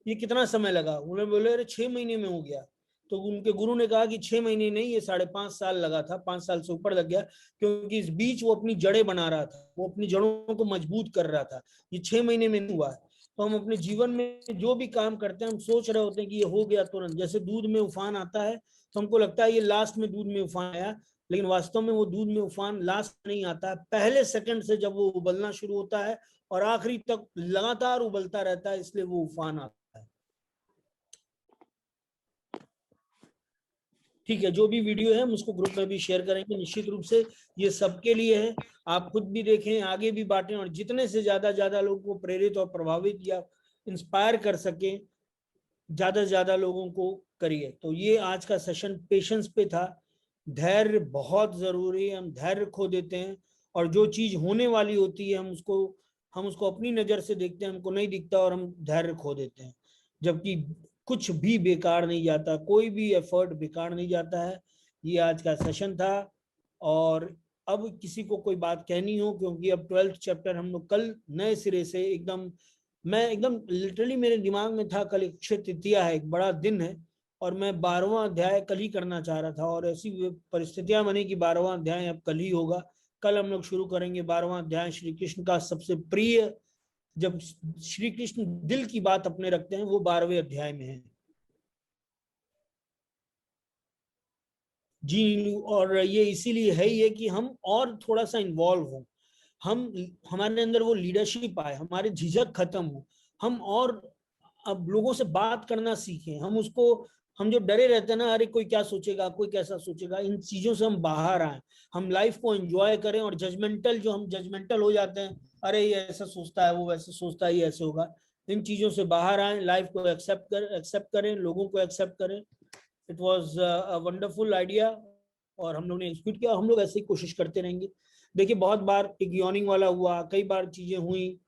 ये कितना समय लगा? उन्होंने बोले अरे 6 महीने में हो गया। तो उनके गुरु ने कहा कि 6 महीने नहीं, ये 5.5 साल लगा था, 5 साल से ऊपर लग गया, क्योंकि इस बीच वो अपनी जड़ें बना रहा था, वो अपनी जड़ों को मजबूत कर रहा था। ये 6 महीने में नहीं हुआ है। तो हम अपने जीवन में जो भी काम करते हैं, हम सोच रहे होते हैं कि ये हो गया तुरंत। जैसे दूध में उफान आता है तो हमको लगता है ये लास्ट में दूध में उफान आया, लेकिन वास्तव में वो दूध में उफान लास्ट नहीं आता है, पहले सेकंड से जब वो उबलना शुरू होता है और आखिरी तक लगातार उबलता रहता है, इसलिए वो उफान आता है। ठीक है, जो भी वीडियो है हम उसको ग्रुप में भी शेयर करेंगे। निश्चित रूप से ये सबके लिए है, आप खुद भी देखें, आगे भी बांटें और जितने से ज्यादा लोगों को प्रेरित और प्रभावित या इंस्पायर कर सके, ज्यादा से ज्यादा लोगों को करिए। तो ये आज का सेशन पेशेंस पे था। धैर्य बहुत जरूरी है, हम धैर्य खो देते हैं और जो चीज होने वाली होती है हम उसको अपनी नजर से देखते हैं, हमको नहीं दिखता और हम धैर्य खो देते हैं। जबकि कुछ भी बेकार नहीं जाता, कोई भी एफर्ट बेकार नहीं जाता है। ये आज का सेशन था। और अब किसी को कोई बात कहनी हो, क्योंकि अब 12th चैप्टर हम लोग कल नए सिरे से मैं एकदम लिटरली मेरे दिमाग में था, कल अक्षय तृतीया है, एक बड़ा दिन है और मैं 12वां अध्याय कल ही करना चाह रहा था और ऐसी परिस्थितियां बनी कि 12वां अध्याय अब कल ही होगा। कल हम लोग शुरू करेंगे 12वां अध्याय, श्री कृष्ण का सबसे प्रिय, जब श्री कृष्ण दिल की बात अपने रखते हैं वो 12वें अध्याय में है जी। और ये इसीलिए है ये कि हम और थोड़ा सा इन्वॉल्व हो, हमारे अंदर वो लीडरशिप आए, हमारे झिझक खत्म हो, हम और अब लोगों से बात करना सीखें। हम जो डरे रहते हैं ना, अरे कोई क्या सोचेगा, कोई कैसा सोचेगा, इन चीजों से हम बाहर आए, हम लाइफ को एंजॉय करें। और हम जजमेंटल हो जाते हैं, अरे ये ऐसा सोचता है, वो वैसे सोचता है, ये ऐसे होगा, इन चीजों से बाहर आए, लाइफ को एक्सेप्ट करें, लोगों को एक्सेप्ट करें। It was a wonderful idea और हम लोग ने एग्जीक्यूट किया। हम लोग ऐसे ही कोशिश करते रहेंगे। देखिए बहुत बार एक यॉर्निंग वाला हुआ, कई बार चीजें हुई,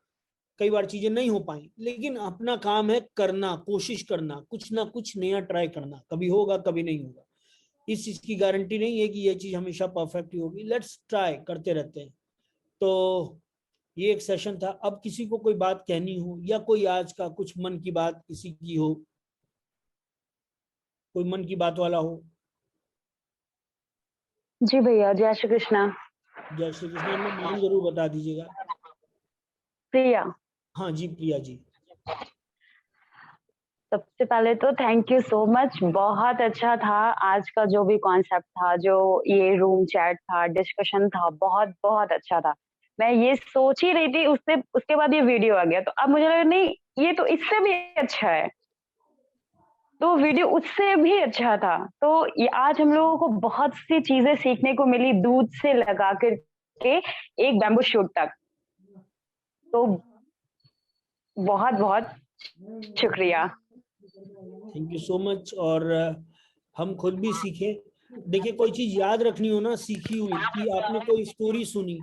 कई बार चीजें नहीं हो पाई, लेकिन अपना काम है करना, कोशिश करना, कुछ ना कुछ नया ट्राई करना। कभी होगा कभी नहीं होगा, इस चीज की गारंटी नहीं है कि ये चीज हमेशा परफेक्ट ही होगी। लेट्स ट्राई, करते रहते हैं। तो ये एक सेशन था। अब किसी को कोई बात कहनी हो या कोई आज का कुछ मन की बात किसी की हो, कोई मन की बात वाला हो। जी भैया, जय श्री कृष्णा। जय श्री कृष्ण। में नाम जरूर बता दीजिएगा। प्रिया। हाँ जी, प्रिया जी। सबसे पहले तो थैंक यू सो मच, बहुत अच्छा था आज का जो भी कॉन्सेप्ट था, जो ये रूम चैट था, डिस्कशन था, बहुत बहुत अच्छा था। मैं ये सोच ही रही थी, उसके बाद ये वीडियो आ गया, तो अब मुझे लगा नहीं, ये तो इससे भी अच्छा है, तो वीडियो उससे भी अच्छा था। तो ये आज हम लोगों को बहुत सी चीजें सीखने को मिली, दूध से लगा के एक बैम्बू शूट तक। तो बहुत बहुत शुक्रिया। Thank you so much. और हम खुद भी सीखे। देखिए, कोई चीज याद रखनी हो ना, सीखी हुई, कि आपने कोई स्टोरी सुनी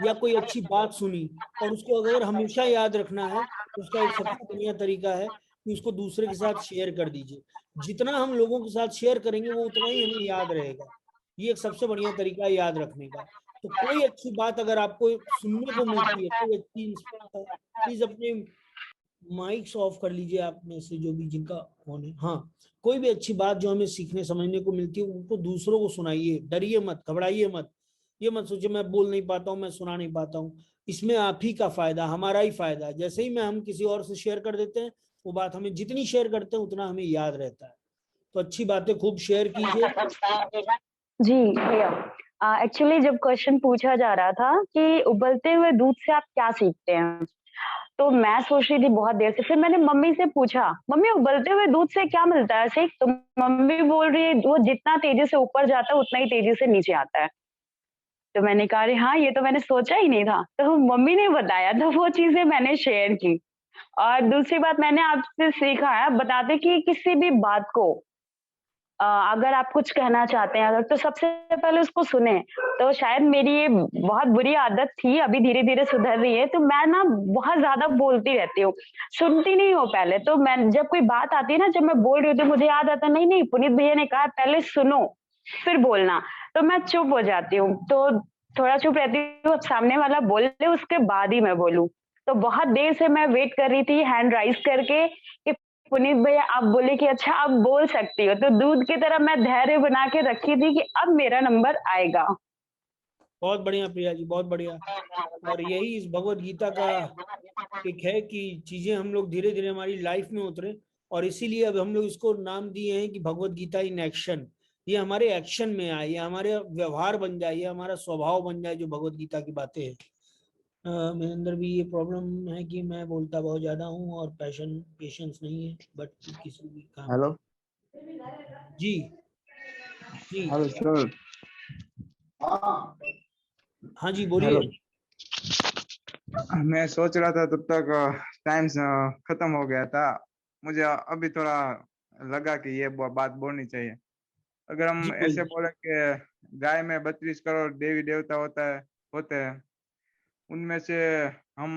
या कोई अच्छी बात सुनी और उसको अगर हमेशा याद रखना है, तो उसका एक सबसे बढ़िया तरीका है कि उसको दूसरे के साथ शेयर कर दीजिए। जितना हम लोगों के साथ शेयर करेंगे वो उतना ही हमें याद रहेगा। ये एक सबसे बढ़िया तरीका है याद रखने का। तो कोई अच्छी बात अगर आपको सुनने को मिलती है, कोई अच्छी, प्लीज अपने माइक्स ऑफ कर लीजिए आप में से जो भी जिनका ऑन है। हाँ, कोई भी अच्छी बात जो हमें सीखने समझने को मिलती है उनको दूसरों को सुनाइए। डरिए मत, घबराइए मत, ये मत सोचिए मैं बोल नहीं पाता हूँ, मैं सुना नहीं पाता हूँ। इसमें आप ही का फायदा, हमारा ही फायदा है। जैसे ही हम किसी और से शेयर कर देते हैं, वो बात हमें जितनी शेयर करते हैं उतना हमें याद रहता है। तो अच्छी बातें खूब शेयर कीजिए। जी भैया, एक्चुअली जब क्वेश्चन पूछा जा रहा था कि उबलते हुए दूध से आप क्या सीखते हैं, तो मैं सोच रही थी बहुत देर से। फिर मैंने मम्मी से पूछा, मम्मी उबलते हुए दूध से क्या मिलता है सीख? तो मम्मी बोल रही है वो जितना तेजी से ऊपर जाता है उतना ही तेजी से नीचे आता है। तो मैंने कहा अरे हाँ, ये तो मैंने सोचा ही नहीं था। तो मम्मी ने बताया, तो वो चीजें मैंने शेयर की। और दूसरी बात मैंने आपसे सीखा है, बताते कि किसी भी बात को अगर आप कुछ कहना चाहते हैं अगर, तो सबसे पहले उसको सुने। तो शायद मेरी ये बहुत बुरी आदत थी, अभी धीरे धीरे सुधर रही है। तो मैं ना बहुत ज्यादा बोलती रहती हूँ, सुनती नहीं हूँ पहले। तो मैं जब कोई बात आती है ना, जब मैं बोल रही हूँ तो मुझे याद आता नहीं नहीं पुनीत भैया ने कहा पहले सुनो फिर बोलना, तो मैं चुप हो जाती हूँ। तो थोड़ा चुप रहती हूँ, सामने वाला बोल ले उसके बाद ही मैं बोलूँ। तो बहुत देर से मैं वेट कर रही थी हैंड राइज करके कि पुनीत भैया आप बोले कि अच्छा आप बोल सकती हो। तो दूध की तरह मैं धैर्य बना के रखी थी कि अब मेरा नंबर आएगा। बहुत बढ़िया प्रिया जी, बहुत बढ़िया। और यही इस भगवत गीता का एक है कि चीजें हम लोग धीरे धीरे हमारी लाइफ में उतरे। और इसीलिए अब हम लोग इसको नाम दिए हैं कि भगवत गीता इन एक्शन। ये हमारे एक्शन में आए, ये हमारे व्यवहार बन जाए, ये हमारा स्वभाव बन जाए जो भगवत गीता की बातें हैं। मेरे अंदर भी ये प्रॉब्लम है कि मैं बोलता बहुत ज्यादा हूँ और पेशेंस नहीं है, बट किसी भी काम हेलो जी जी हेलो सर। हाँ जी बोलिए। मैं सोच रहा था तब तक टाइम खत्म हो गया था। मुझे अभी थोड़ा लगा कि ये बात बोलनी चाहिए। अगर हम ऐसे बोले कि गाय में 32 करोड़ देवी देवता होते हैं, उनमें से हम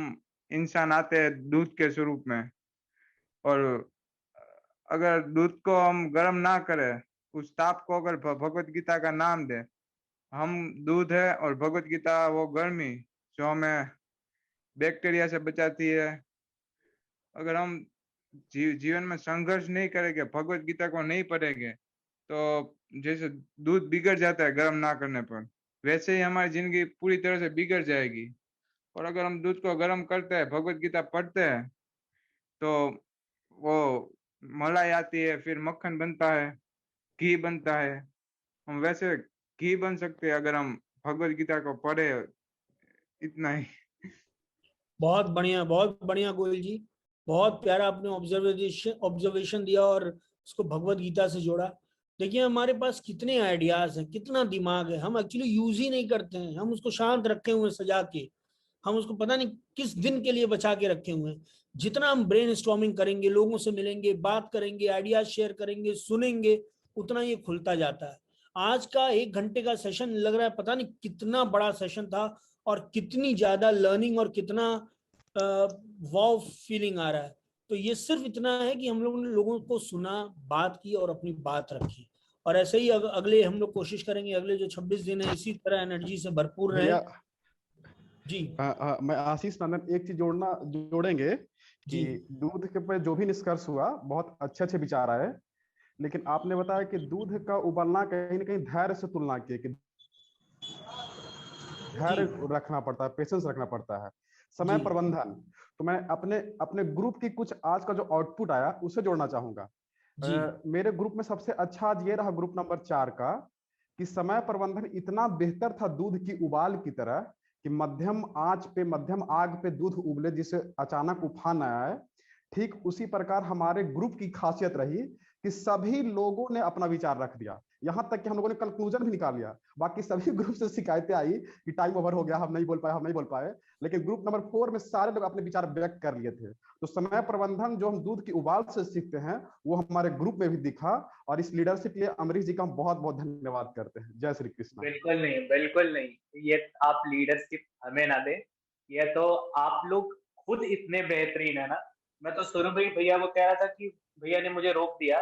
इंसान आते हैं दूध के स्वरूप में। और अगर दूध को हम गर्म ना करें, उस ताप को अगर भगवत गीता का नाम दे, हम दूध है और भगवत गीता वो गर्मी जो हमें बैक्टीरिया से बचाती है। अगर हम जीवन में संघर्ष नहीं करेंगे, भगवत गीता को नहीं पढ़ेंगे, तो जैसे दूध बिगड़ जाता है गर्म ना करने पर, वैसे ही हमारी जिंदगी पूरी तरह से बिगड़ जाएगी। और अगर हम दूध को गर्म करते हैं, भगवत गीता पढ़ते हैं, तो वो मलाई आती है, फिर मक्खन बनता है, घी बनता है। हम वैसे घी बन सकते हैं अगर हम भगवत गीता को पढ़े। इतना ही। बहुत बढ़िया गोयल जी, बहुत प्यारा आपने ऑब्जर्वेशन दिया और उसको भगवत गीता से जोड़ा। देखिए हमारे पास कितने आइडियाज हैं, कितना दिमाग है, हम एक्चुअली यूज ही नहीं करते हैं। हम उसको शांत रखे हुए सजा के, हम उसको पता नहीं किस दिन के लिए बचा के रखे हुए हैं। जितना हम ब्रेन स्टॉर्मिंग करेंगे, लोगों से मिलेंगे, बात करेंगे, आइडियाज शेयर करेंगे, सुनेंगे, उतना ये खुलता जाता है। आज का 1 घंटे का सेशन लग रहा है पता नहीं कितना बड़ा सेशन था और कितनी ज्यादा लर्निंग और कितना वाव फीलिंग आ रहा है। तो ये सिर्फ इतना है कि हम लोगों ने लोगों को सुना, बात की और अपनी बात रखी। और ऐसे ही अगले हम लोग कोशिश करेंगे अगले जो 26 दिन है इसी तरह एनर्जी से भरपूर रहे। जी मैं आशीष नंदन एक चीज जोड़ेंगे कि दूध के पे जो भी निष्कर्ष हुआ बहुत अच्छे विचार आए, लेकिन आपने बताया कि दूध का उबलना कहीं ना कहीं धैर्य से तुलना किए कि धैर्य रखना पड़ता है, पेशेंस रखना पड़ता है, समय प्रबंधन। तो मैं अपने ग्रुप की कुछ आज का जो आउटपुट आया उसे जोड़ना चाहूंगा। मेरे ग्रुप में सबसे अच्छा आज ये रहा ग्रुप नंबर 4 का कि समय प्रबंधन इतना बेहतर था दूध की उबाल की तरह कि मध्यम आंच पे, मध्यम आग पे दूध उबले जिसे अचानक उफान आया है। ठीक उसी प्रकार हमारे ग्रुप की खासियत रही कि सभी लोगों ने अपना विचार रख दिया। यहाँ तक कि हम लोगों ने कंक्लूजन भी निकाल लिया। बाकी सभी ग्रुप से शिकायतें आई कि टाइम ओवर हो गया, हम नहीं बोल पाए, लेकिन ग्रुप नंबर 4 में सारे लोग अपने विचार व्यक्त कर लिए थे। तो समय प्रबंधन जो हम दूध की उबाल से सीखते हैं वो हमारे ग्रुप में भी दिखा, और इस लीडरशिप के लिए अमरीश जी का हम बहुत बहुत धन्यवाद करते हैं। जय श्री कृष्ण। बिल्कुल नहीं, ये आप लीडरशिप हमें ना दे, ये तो आप लोग खुद इतने बेहतरीन है ना। मैं तो शुरू में ही भैया को कह रहा था कि भैया ने मुझे रोक दिया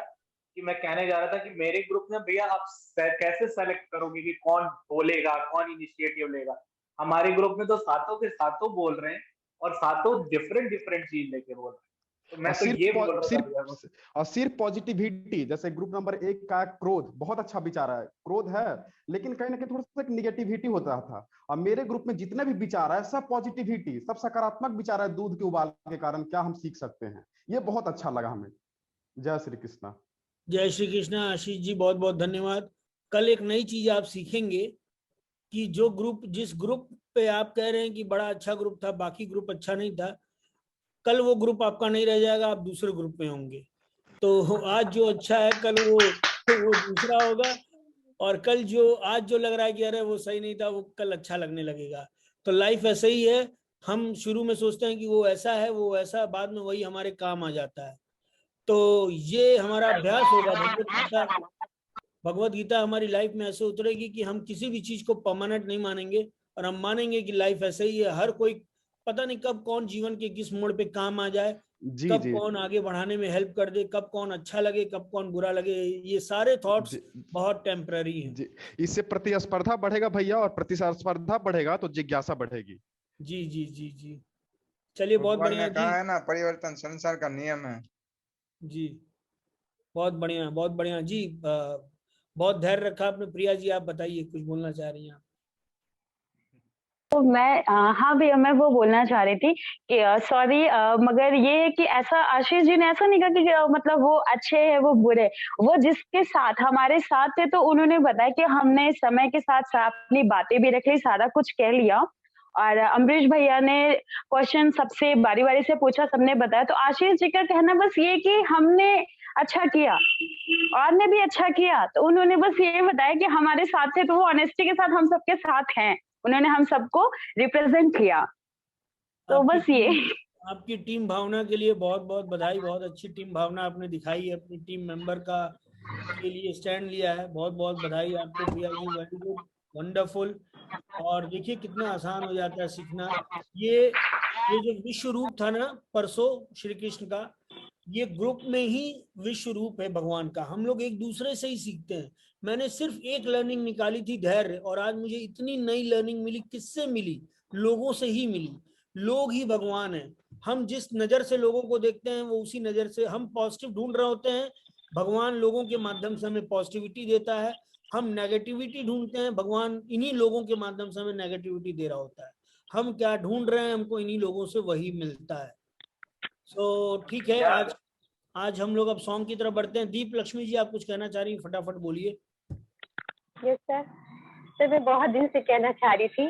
कि मैं कहने जा रहा था कि मेरे ग्रुप में भैया आप कैसे सेलेक्ट करोगे कि कौन बोलेगा, कौन इनिशिएटिव लेगा। हमारे ग्रुप में तो सातों के सातों बोल रहे हैं और सातों डिफरेंट चीज लेके बोल रहे हैं। तो मैं तो ये बोल रहा था भैया को। सिर्फ पॉजिटिविटी, जैसे ग्रुप नंबर 1 का क्रोध बहुत अच्छा विचार है, क्रोध है, लेकिन कहीं ना कहीं थोड़ा सा निगेटिविटी होता था। और मेरे ग्रुप में जितने भी विचार है सब पॉजिटिविटी, सब सकारात्मक विचार है। दूध के उबाल के कारण क्या हम सीख सकते हैं, ये बहुत अच्छा लगा हमें। जय श्री कृष्णा। जय श्री कृष्णा। आशीष जी बहुत बहुत धन्यवाद। कल एक नई चीज आप सीखेंगे कि जो ग्रुप, जिस ग्रुप पे आप कह रहे हैं कि बड़ा अच्छा ग्रुप था, बाकी ग्रुप अच्छा नहीं था, कल वो ग्रुप आपका नहीं रह जाएगा, आप दूसरे ग्रुप में होंगे। तो आज जो अच्छा है कल वो दूसरा होगा, और कल जो आज जो लग रहा है कि अरे वो सही नहीं था, वो कल अच्छा लगने लगेगा। तो लाइफ ऐसे ही है, हम शुरू में सोचते हैं कि वो ऐसा है, वो ऐसा, बाद में वही हमारे काम आ जाता है। तो ये हमारा अभ्यास होगा। भगवत गीता हमारी लाइफ में ऐसे उतरेगी कि हम किसी भी चीज को परमानेंट नहीं मानेंगे, और हम मानेंगे कि लाइफ ऐसे ही है। हर कोई पता नहीं कब कौन जीवन के किस मोड़ पे काम आ जाए, कब कौन आगे बढ़ाने में हेल्प कर दे, कब कौन अच्छा लगे, कब कौन बुरा लगे। ये सारे थॉट्स बहुत टेम्पररी हैं। इससे प्रतिस्पर्धा बढ़ेगा भैया, और प्रतिस्पर्धा बढ़ेगा तो जिज्ञासा बढ़ेगी। जी जी जी जी। चलिए बहुत बढ़िया जी। कहा है ना, परिवर्तन संसार का नियम है। जी बहुत बढ़िया जी। बहुत धैर्य रखा आपने। प्रिया जी आप बताइए, कुछ बोलना चाह रही हैं आप? तो मैं हाँ भैया, मैं वो बोलना चाह रही थी कि सॉरी, मगर ये है कि ऐसा आशीष जी ने ऐसा नहीं कहा कि मतलब वो अच्छे है वो बुरे, वो जिसके साथ हमारे साथ थे तो उन्होंने बताया कि हमने समय के साथ अपनी बातें भी रख ली, सारा कुछ कह लिया। और अमरीश भैया ने क्वेश्चन सबसे बारी बारी से पूछा, सबने बताया। तो आशीष जी का कहना बस ये कि हमने अच्छा किया और ने भी अच्छा किया, तो उन्होंने बस ये बताया कि हमारे साथ थे तो वो ऑनेस्टी के साथ हम सबके साथ हैं, उन्होंने हम सबको रिप्रेजेंट किया। तो बस ये आपकी टीम भावना के लिए बहुत बहुत बधाई। बहुत अच्छी टीम भावना आपने दिखाई है, अपनी टीम मेंबर का के लिए स्टैंड लिया है। बहुत बहुत बधाई आपको Priya ji. Very good, wonderful. और देखिए कितना आसान हो जाता है सीखना। ये जो विश्व रूप था ना परसों श्री कृष्ण का, ये ग्रुप में ही विश्व रूप है भगवान का। हम लोग एक दूसरे से ही सीखते हैं। मैंने सिर्फ एक लर्निंग निकाली थी, धैर्य, और आज मुझे इतनी नई लर्निंग मिली। किससे मिली? लोगों से ही मिली। लोग ही भगवान है। हम जिस नजर से लोगों को देखते हैं वो उसी नजर से हम पॉजिटिव ढूंढ रहे होते हैं। भगवान लोगों के माध्यम से हमें पॉजिटिविटी देता है। हम नेगेटिविटी ढूंढते हैं, भगवान इन्हीं लोगों के माध्यम से हमें नेगेटिविटी दे रहा होता है। हम क्या ढूंढ रहे हैं, हमको इन्हीं लोगों से वही मिलता है। सो ठीक है, आज हम लोग अब सॉन्ग की तरफ बढ़ते हैं। दीप लक्ष्मी जी आप कुछ कहना चाह रही हैं, फटाफट बोलिए। Yes sir. तो मैं बहुत दिन से कहना चाह रही थी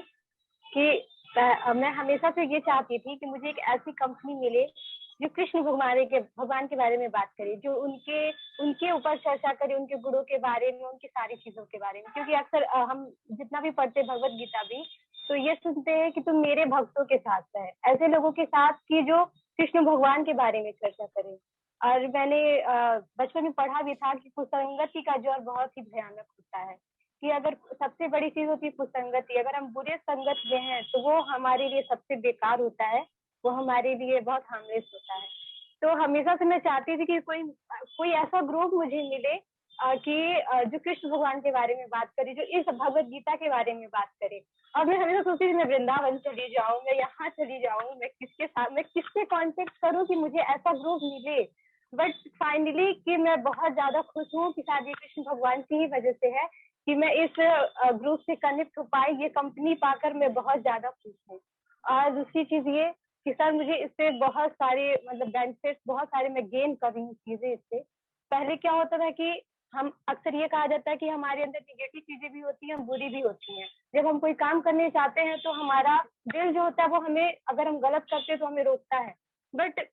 कि मैं हमेशा से ये चाहती थी कि मुझे एक ऐसी कंपनी मिले जो कृष्ण भगवान के बारे में बात करे, जो उनके ऊपर चर्चा करे, उनके गुणों के बारे में, उनकी सारी चीजों के बारे में। क्योंकि अक्सर हम जितना भी पढ़ते भगवत गीता भी, तो ये सुनते हैं कि तुम मेरे भक्तों के साथ है, ऐसे लोगों के साथ की जो कृष्ण भगवान के बारे में चर्चा करें। और मैंने बचपन में पढ़ा भी था कि कुसंगति का ज्वर बहुत ही भयानक होता है, कि अगर सबसे बड़ी चीज होती है कुसंगति, अगर हम बुरे संगत में हैं तो वो हमारे लिए सबसे बेकार होता है, वो हमारे लिए बहुत हार्मलेस होता है। तो हमेशा से मैं चाहती थी कि कोई ऐसा ग्रुप मुझे मिले कि जो कृष्ण भगवान के बारे में बात करे, जो इस भगवत गीता के बारे में बात करे। और मैं हमेशा सोचती थी मैं वृंदावन चली जाऊं, मैं यहाँ चली जाऊं, मैं किससे कांटेक्ट करूं कि मुझे ऐसा ग्रुप मिले। बट फाइनली कि मैं बहुत ज्यादा खुश हूँ कि शायद ये कृष्ण भगवान की ही वजह से है कि मैं इस ग्रुप से कनेक्ट हो पाई। ये कंपनी पाकर मैं बहुत ज्यादा खुश हूँ। और दूसरी चीज ये कि सर मुझे इससे बहुत सारे मतलब बेनिफिट्स, बहुत सारे मैं गेन कर रही हूँ चीजें इससे। पहले क्या होता था कि हम अक्सर ये कहा जाता है कि हमारे अंदर निगेटिव चीजें भी होती हैं, बुरी भी होती हैं। जब हम कोई काम करने चाहते हैं तो हमारा दिल जो होता है वो हमें, अगर हम गलत करते हैं तो हमें रोकता है। बट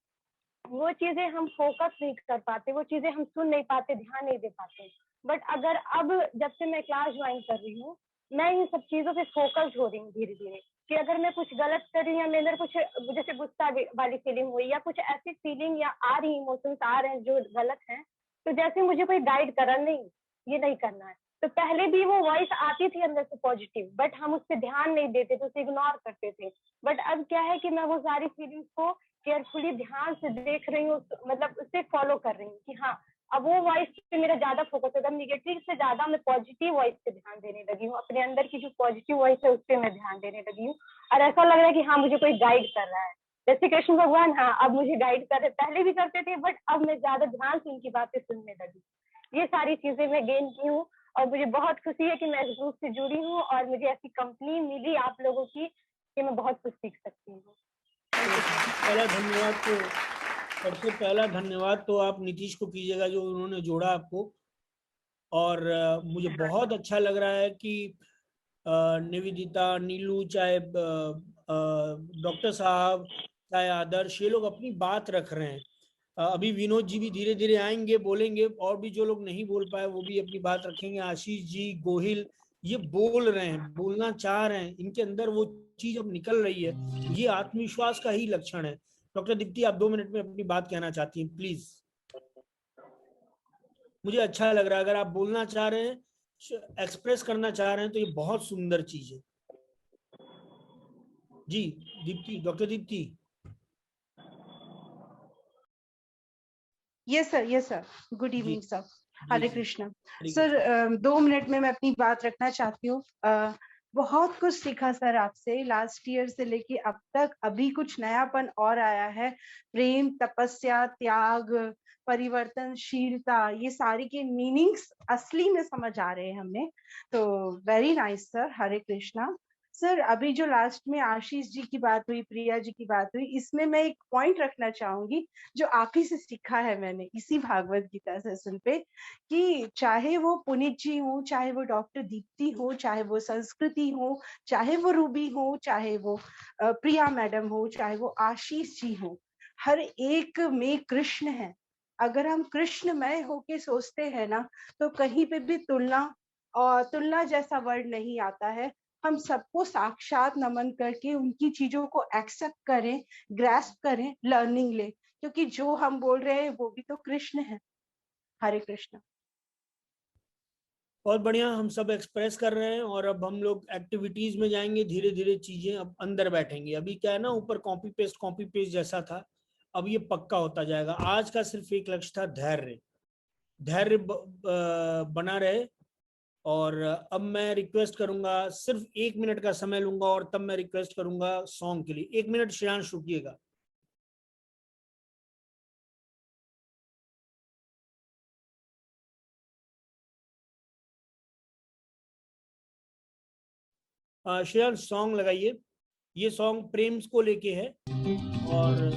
वो चीजें हम फोकस नहीं कर पाते, वो चीजें हम सुन नहीं पाते, ध्यान नहीं दे पाते। बट अगर अब जब से मैं क्लास ज्वाइन कर रही हूँ, मैं इन सब चीजों पे फोकस हो रही हूँ धीरे धीरे, कि अगर मैं कुछ गलत कर रही हूँ या मेरे कुछ जैसे गुस्सा वाली फीलिंग हुई या कुछ ऐसी फीलिंग या आ रही इमोशंस आ रहे हैं जो गलत हैं, तो जैसे मुझे कोई गाइड करा, नहीं ये नहीं करना है, तो पहले भी वो वॉइस आती थी अंदर से पॉजिटिव, बट हम उस पर ध्यान नहीं देते थे, उसे इग्नोर करते थे। बट अब क्या है कि मैं वो सारी फीलिंग्स को केयरफुली ध्यान से देख रही हूँ, मतलब उससे फॉलो कर रही हूँ कि हाँ अब वो वॉइस पे मेरा ज्यादा फोकस होता है, निगेटिव से ज्यादा मैं पॉजिटिव वॉइस पे ध्यान देने लगी हूँ, अपने अंदर की जो पॉजिटिव वॉइस है उस पर मैं ध्यान देने लगी हूँ, और ऐसा लग रहा है कि हाँ मुझे कोई गाइड कर रहा है, जैसे कृष्ण भगवान हाँ अब मुझे गाइड कर रहे, पहले भी करते थे बट अब मैं ज्यादा ध्यान से उनकी बातें सुनने लगी। ये सारी चीजें मैं गेन की हूँ और मुझे बहुत खुशी है कि मैं इस ग्रुप से जुड़ी हूँ और मुझे ऐसी कंपनी मिली आप लोगों की कि मैं बहुत कुछ सीख सकती हूँ। पहला धन्यवाद तो सबसे पहला धन्यवाद तो आप नीतीश को कीजिएगा जो उन्होंने जोड़ा आपको, और मुझे बहुत अच्छा लग रहा है कि निवेदिता, नीलू, चाहे डॉक्टर साहब, चाहे आदर्श, ये लोग अपनी बात रख रहे हैं। अभी विनोद जी भी धीरे धीरे आएंगे, बोलेंगे, और भी जो लोग नहीं बोल पाए वो भी अपनी बात रखेंगे। आशीष जी, गोहिल, ये बोल रहे हैं, बोलना चाह रहे हैं, इनके अंदर वो चीज अब निकल रही है, ये आत्मविश्वास का ही लक्षण है। डॉक्टर दीप्ति, आप 2 मिनट में अपनी बात कहना चाहती हैं प्लीज। मुझे अच्छा लग रहा है, अगर आप बोलना चाह रहे हैं, एक्सप्रेस करना चाह रहे हैं, तो ये बहुत सुंदर चीज है। जी Dipti, doctor Dipti. Yes sir, good evening sir, Hare Krishna sir. 2 minute में मैं अपनी बात रखना चाहती हूँ। बहुत कुछ सीखा सर आपसे, लास्ट ईयर से लेके अब तक। अभी कुछ नयापन और आया है, प्रेम, तपस्या, त्याग, परिवर्तनशीलता, ये सारी के मीनिंग्स असली में समझ आ रहे हैं हमें, तो very nice sir, Hare Krishna sir. अभी जो लास्ट में आशीष जी की बात हुई, प्रिया जी की बात हुई, इसमें मैं एक पॉइंट रखना चाहूंगी जो आप ही से सीखा है मैंने इसी भागवत गीता सेशन पे, कि चाहे वो पुनीत जी हो, चाहे वो डॉक्टर दीप्ति हो, चाहे वो संस्कृति हो, चाहे वो रूबी हो, चाहे वो प्रिया मैडम हो, चाहे वो आशीष जी हो, हर एक में कृष्ण है। अगर हम कृष्णमय होके सोचते हैं ना, तो कहीं पे भी तुलना जैसा वर्ड नहीं आता है। हम सबको साक्षात नमन करके उनकी चीजों को एक्सेप्ट करें, ग्रैस्प करें, लर्निंग ले, क्योंकि जो हम बोल रहे हैं वो भी तो कृष्ण है। हरे कृष्ण। बहुत बढ़िया, हम सब एक्सप्रेस कर रहे हैं और अब हम लोग एक्टिविटीज में जाएंगे। धीरे धीरे चीजें अब अंदर बैठेंगी। अभी क्या है ना, ऊपर कॉपी पेस्ट जैसा था, अब ये पक्का होता जाएगा। आज का सिर्फ एक लक्ष्य था, धैर्य बना रहे। और अब मैं रिक्वेस्ट करूंगा, सिर्फ 1 मिनट का समय लूंगा और तब मैं रिक्वेस्ट करूंगा सॉन्ग के लिए। 1 मिनट श्रेयांश रुकिएगा। श्रेयांश सॉन्ग लगाइए। ये सॉन्ग प्रेम को लेके है और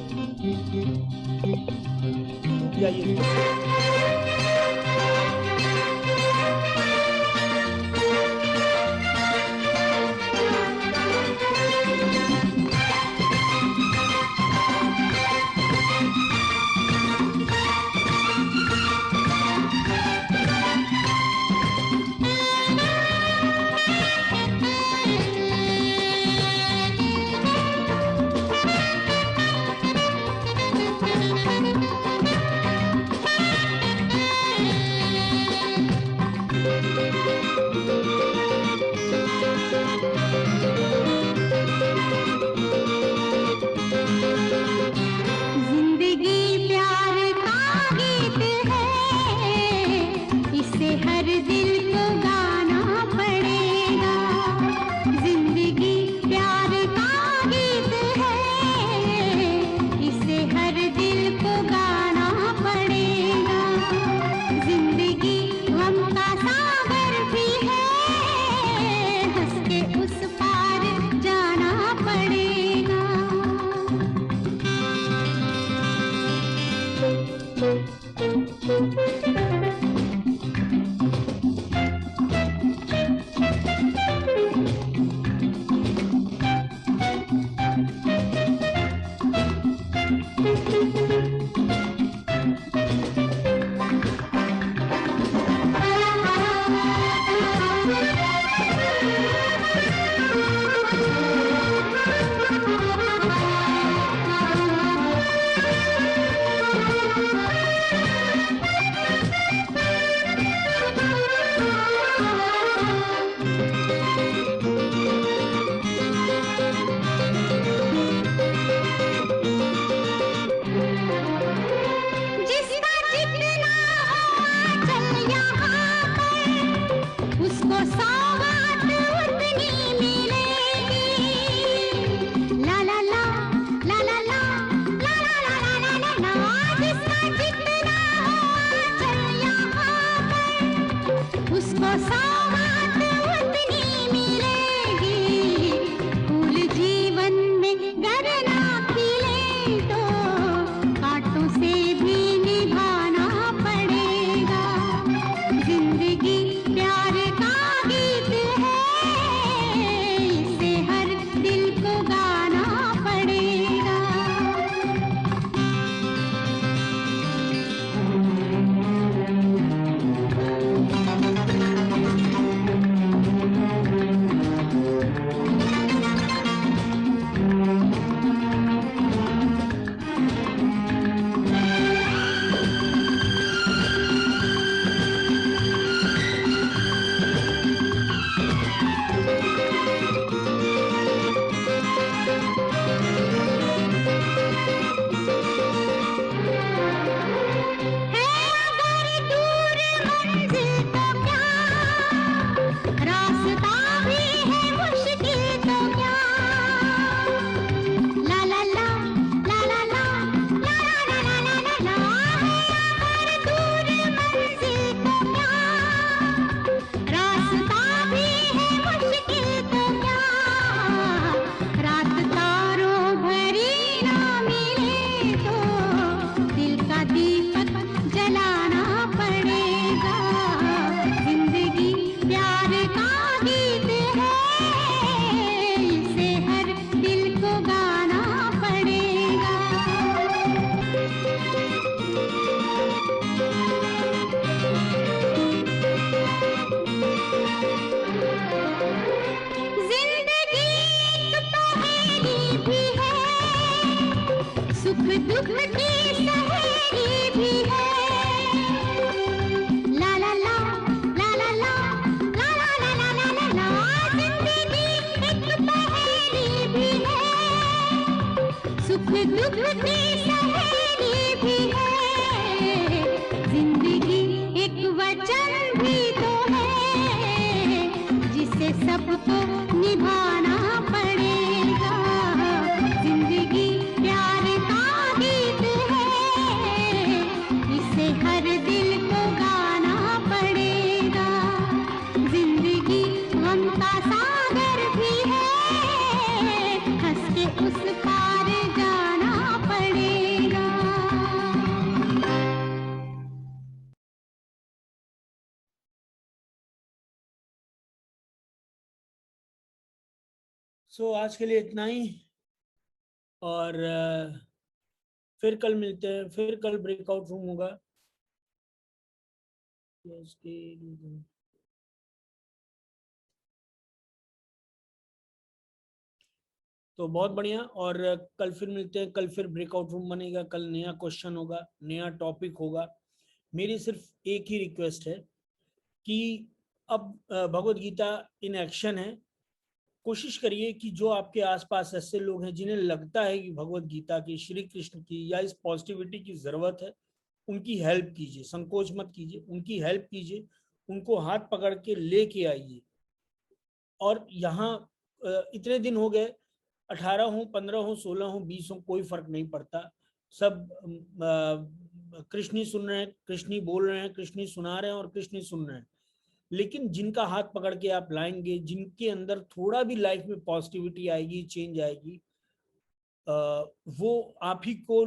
दुख की सहेली भी है। ला ला ला ला ला ला ला ला ला ला ला ला ला, जिंदगी एक पहेली भी है। सुख दुख की सहेली भी है। जिंदगी एक वचन भी तो है, जिसे सबको निभाना पड़ेगा। जिंदगी प्यार का गीत है, इसे हर दिल को गाना पड़ेगा। जिंदगी गम का सागर भी है, हंस के उस पार जाना पड़ेगा। सो आज के लिए इतना ही, और फिर कल मिलते हैं। फिर कल ब्रेकआउट रूम होगा। तो बहुत बढ़िया, और कल फिर मिलते हैं। कल फिर ब्रेकआउट रूम बनेगा, कल नया क्वेश्चन होगा, नया टॉपिक होगा। मेरी सिर्फ एक ही रिक्वेस्ट है कि अब भगवत गीता इन एक्शन है। कोशिश करिए कि जो आपके आसपास ऐसे लोग हैं जिन्हें लगता है कि भगवत गीता की, श्री कृष्ण की या इस पॉजिटिविटी की जरूरत है, उनकी हेल्प कीजिए। संकोच मत कीजिए, उनकी हेल्प कीजिए, उनको हाथ पकड़ के लेके आइए। और यहाँ इतने दिन हो गए, 18 हो, 15 हो, 16 हो, 20 हो, कोई फर्क नहीं पड़ता। सब कृष्ण ही सुन रहे हैं, कृष्ण ही बोल रहे हैं, कृष्ण ही सुना रहे हैं और कृष्ण ही सुन रहे हैं। लेकिन जिनका हाथ पकड़ के आप लाएंगे, जिनके अंदर थोड़ा भी लाइफ में पॉजिटिविटी आएगी, चेंज आएगी, वो आप ही को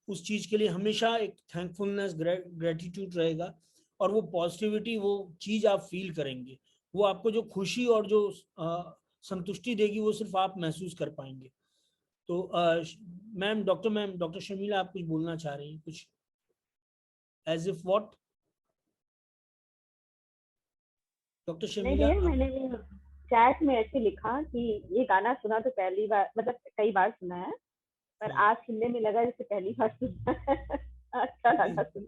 उस चीज के लिए हमेशा एक थैंकफुलनेस, ग्रेटिट्यूड रहेगा। और वो पॉजिटिविटी, वो चीज आप फील करेंगे। वो आपको जो खुशी और जो संतुष्टि देगी, वो सिर्फ आप महसूस कर पाएंगे। तो मैम, डॉक्टर शर्मिला, आप कुछ बोलना चाह रही हैं? कुछ as if what? Doctor Sharmila, मैंने चैट में ऐसे लिखा कि ये गाना सुना तो पहली बार, मतलब कई बार सुना है, पर आज सुनने में लगा जैसे पहली बार सुना है। अच्छा लगा सुन।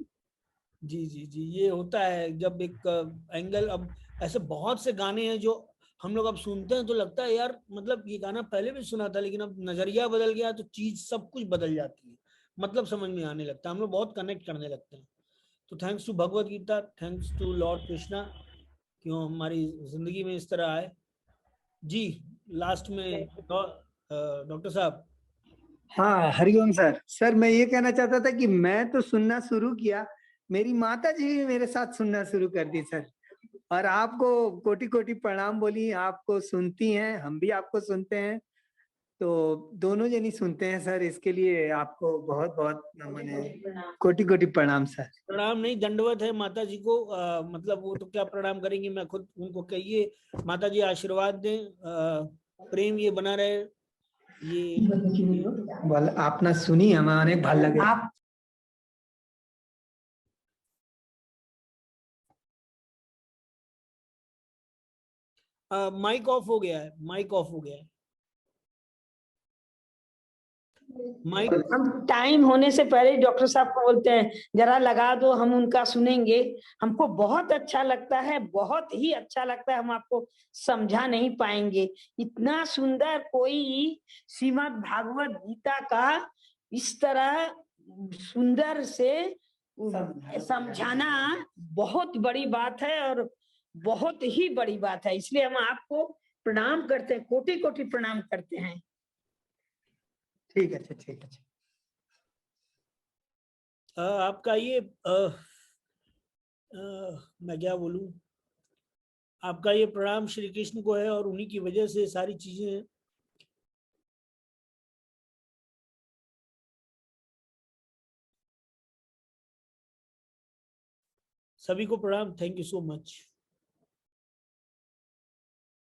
जी जी जी, ये होता है जब एक एंगल। अब ऐसे बहुत से गाने हैं जो हम लोग अब सुनते हैं तो लगता है यार, मतलब ये गाना पहले भी सुना था, लेकिन अब नजरिया बदल गया तो चीज सब कुछ बदल जाती है, मतलब समझ में आने लगता है, हम लोग बहुत कनेक्ट करने लगते हैं। तो thanks to Bhagavad Gita, thanks to lord Krishna, क्यों हमारी जिंदगी में इस तरह आए। जी, लास्ट में डॉक्टर साहब। हाँ, हरिओम सर। सर मैं ये कहना चाहता था कि मैं तो सुनना शुरू किया, मेरी माता जी भी मेरे साथ सुनना शुरू कर दी सर। और आपको कोटि कोटि प्रणाम बोली, आपको सुनती हैं, हम भी आपको सुनते हैं, तो दोनों जनी सुनते हैं सर। इसके लिए आपको बहुत बहुत नमन, कोटि कोटि प्रणाम सर। प्रणाम नहीं, दंडवत है माता जी को। मतलब वो तो क्या प्रणाम करेंगे, मैं खुद उनको कहिए माता जी आशीर्वाद दें, प्रेम ये बना रहे। ये आपने सुनी, हमें अनेक भाल लगे। आप माइक ऑफ हो गया है, माइक ऑफ हो गया है। माइक, हम टाइम होने से पहले डॉक्टर साहब को बोलते हैं जरा लगा दो, हम उनका सुनेंगे। हमको बहुत अच्छा लगता है, बहुत ही अच्छा लगता है। हम आपको समझा नहीं पाएंगे, इतना सुंदर कोई श्रीमद् भागवत गीता का इस तरह सुंदर से समझाना बहुत बड़ी बात है और बहुत ही बड़ी बात है। इसलिए हम आपको प्रणाम करते हैं, कोटि कोटि प्रणाम करते हैं। ठीक है, ठीक है। आपका ये मैं क्या बोलूं, आपका ये प्रणाम श्री कृष्ण को है और उन्हीं की वजह से सारी चीजें हैं। सभी को प्रणाम, थैंक यू सो मच।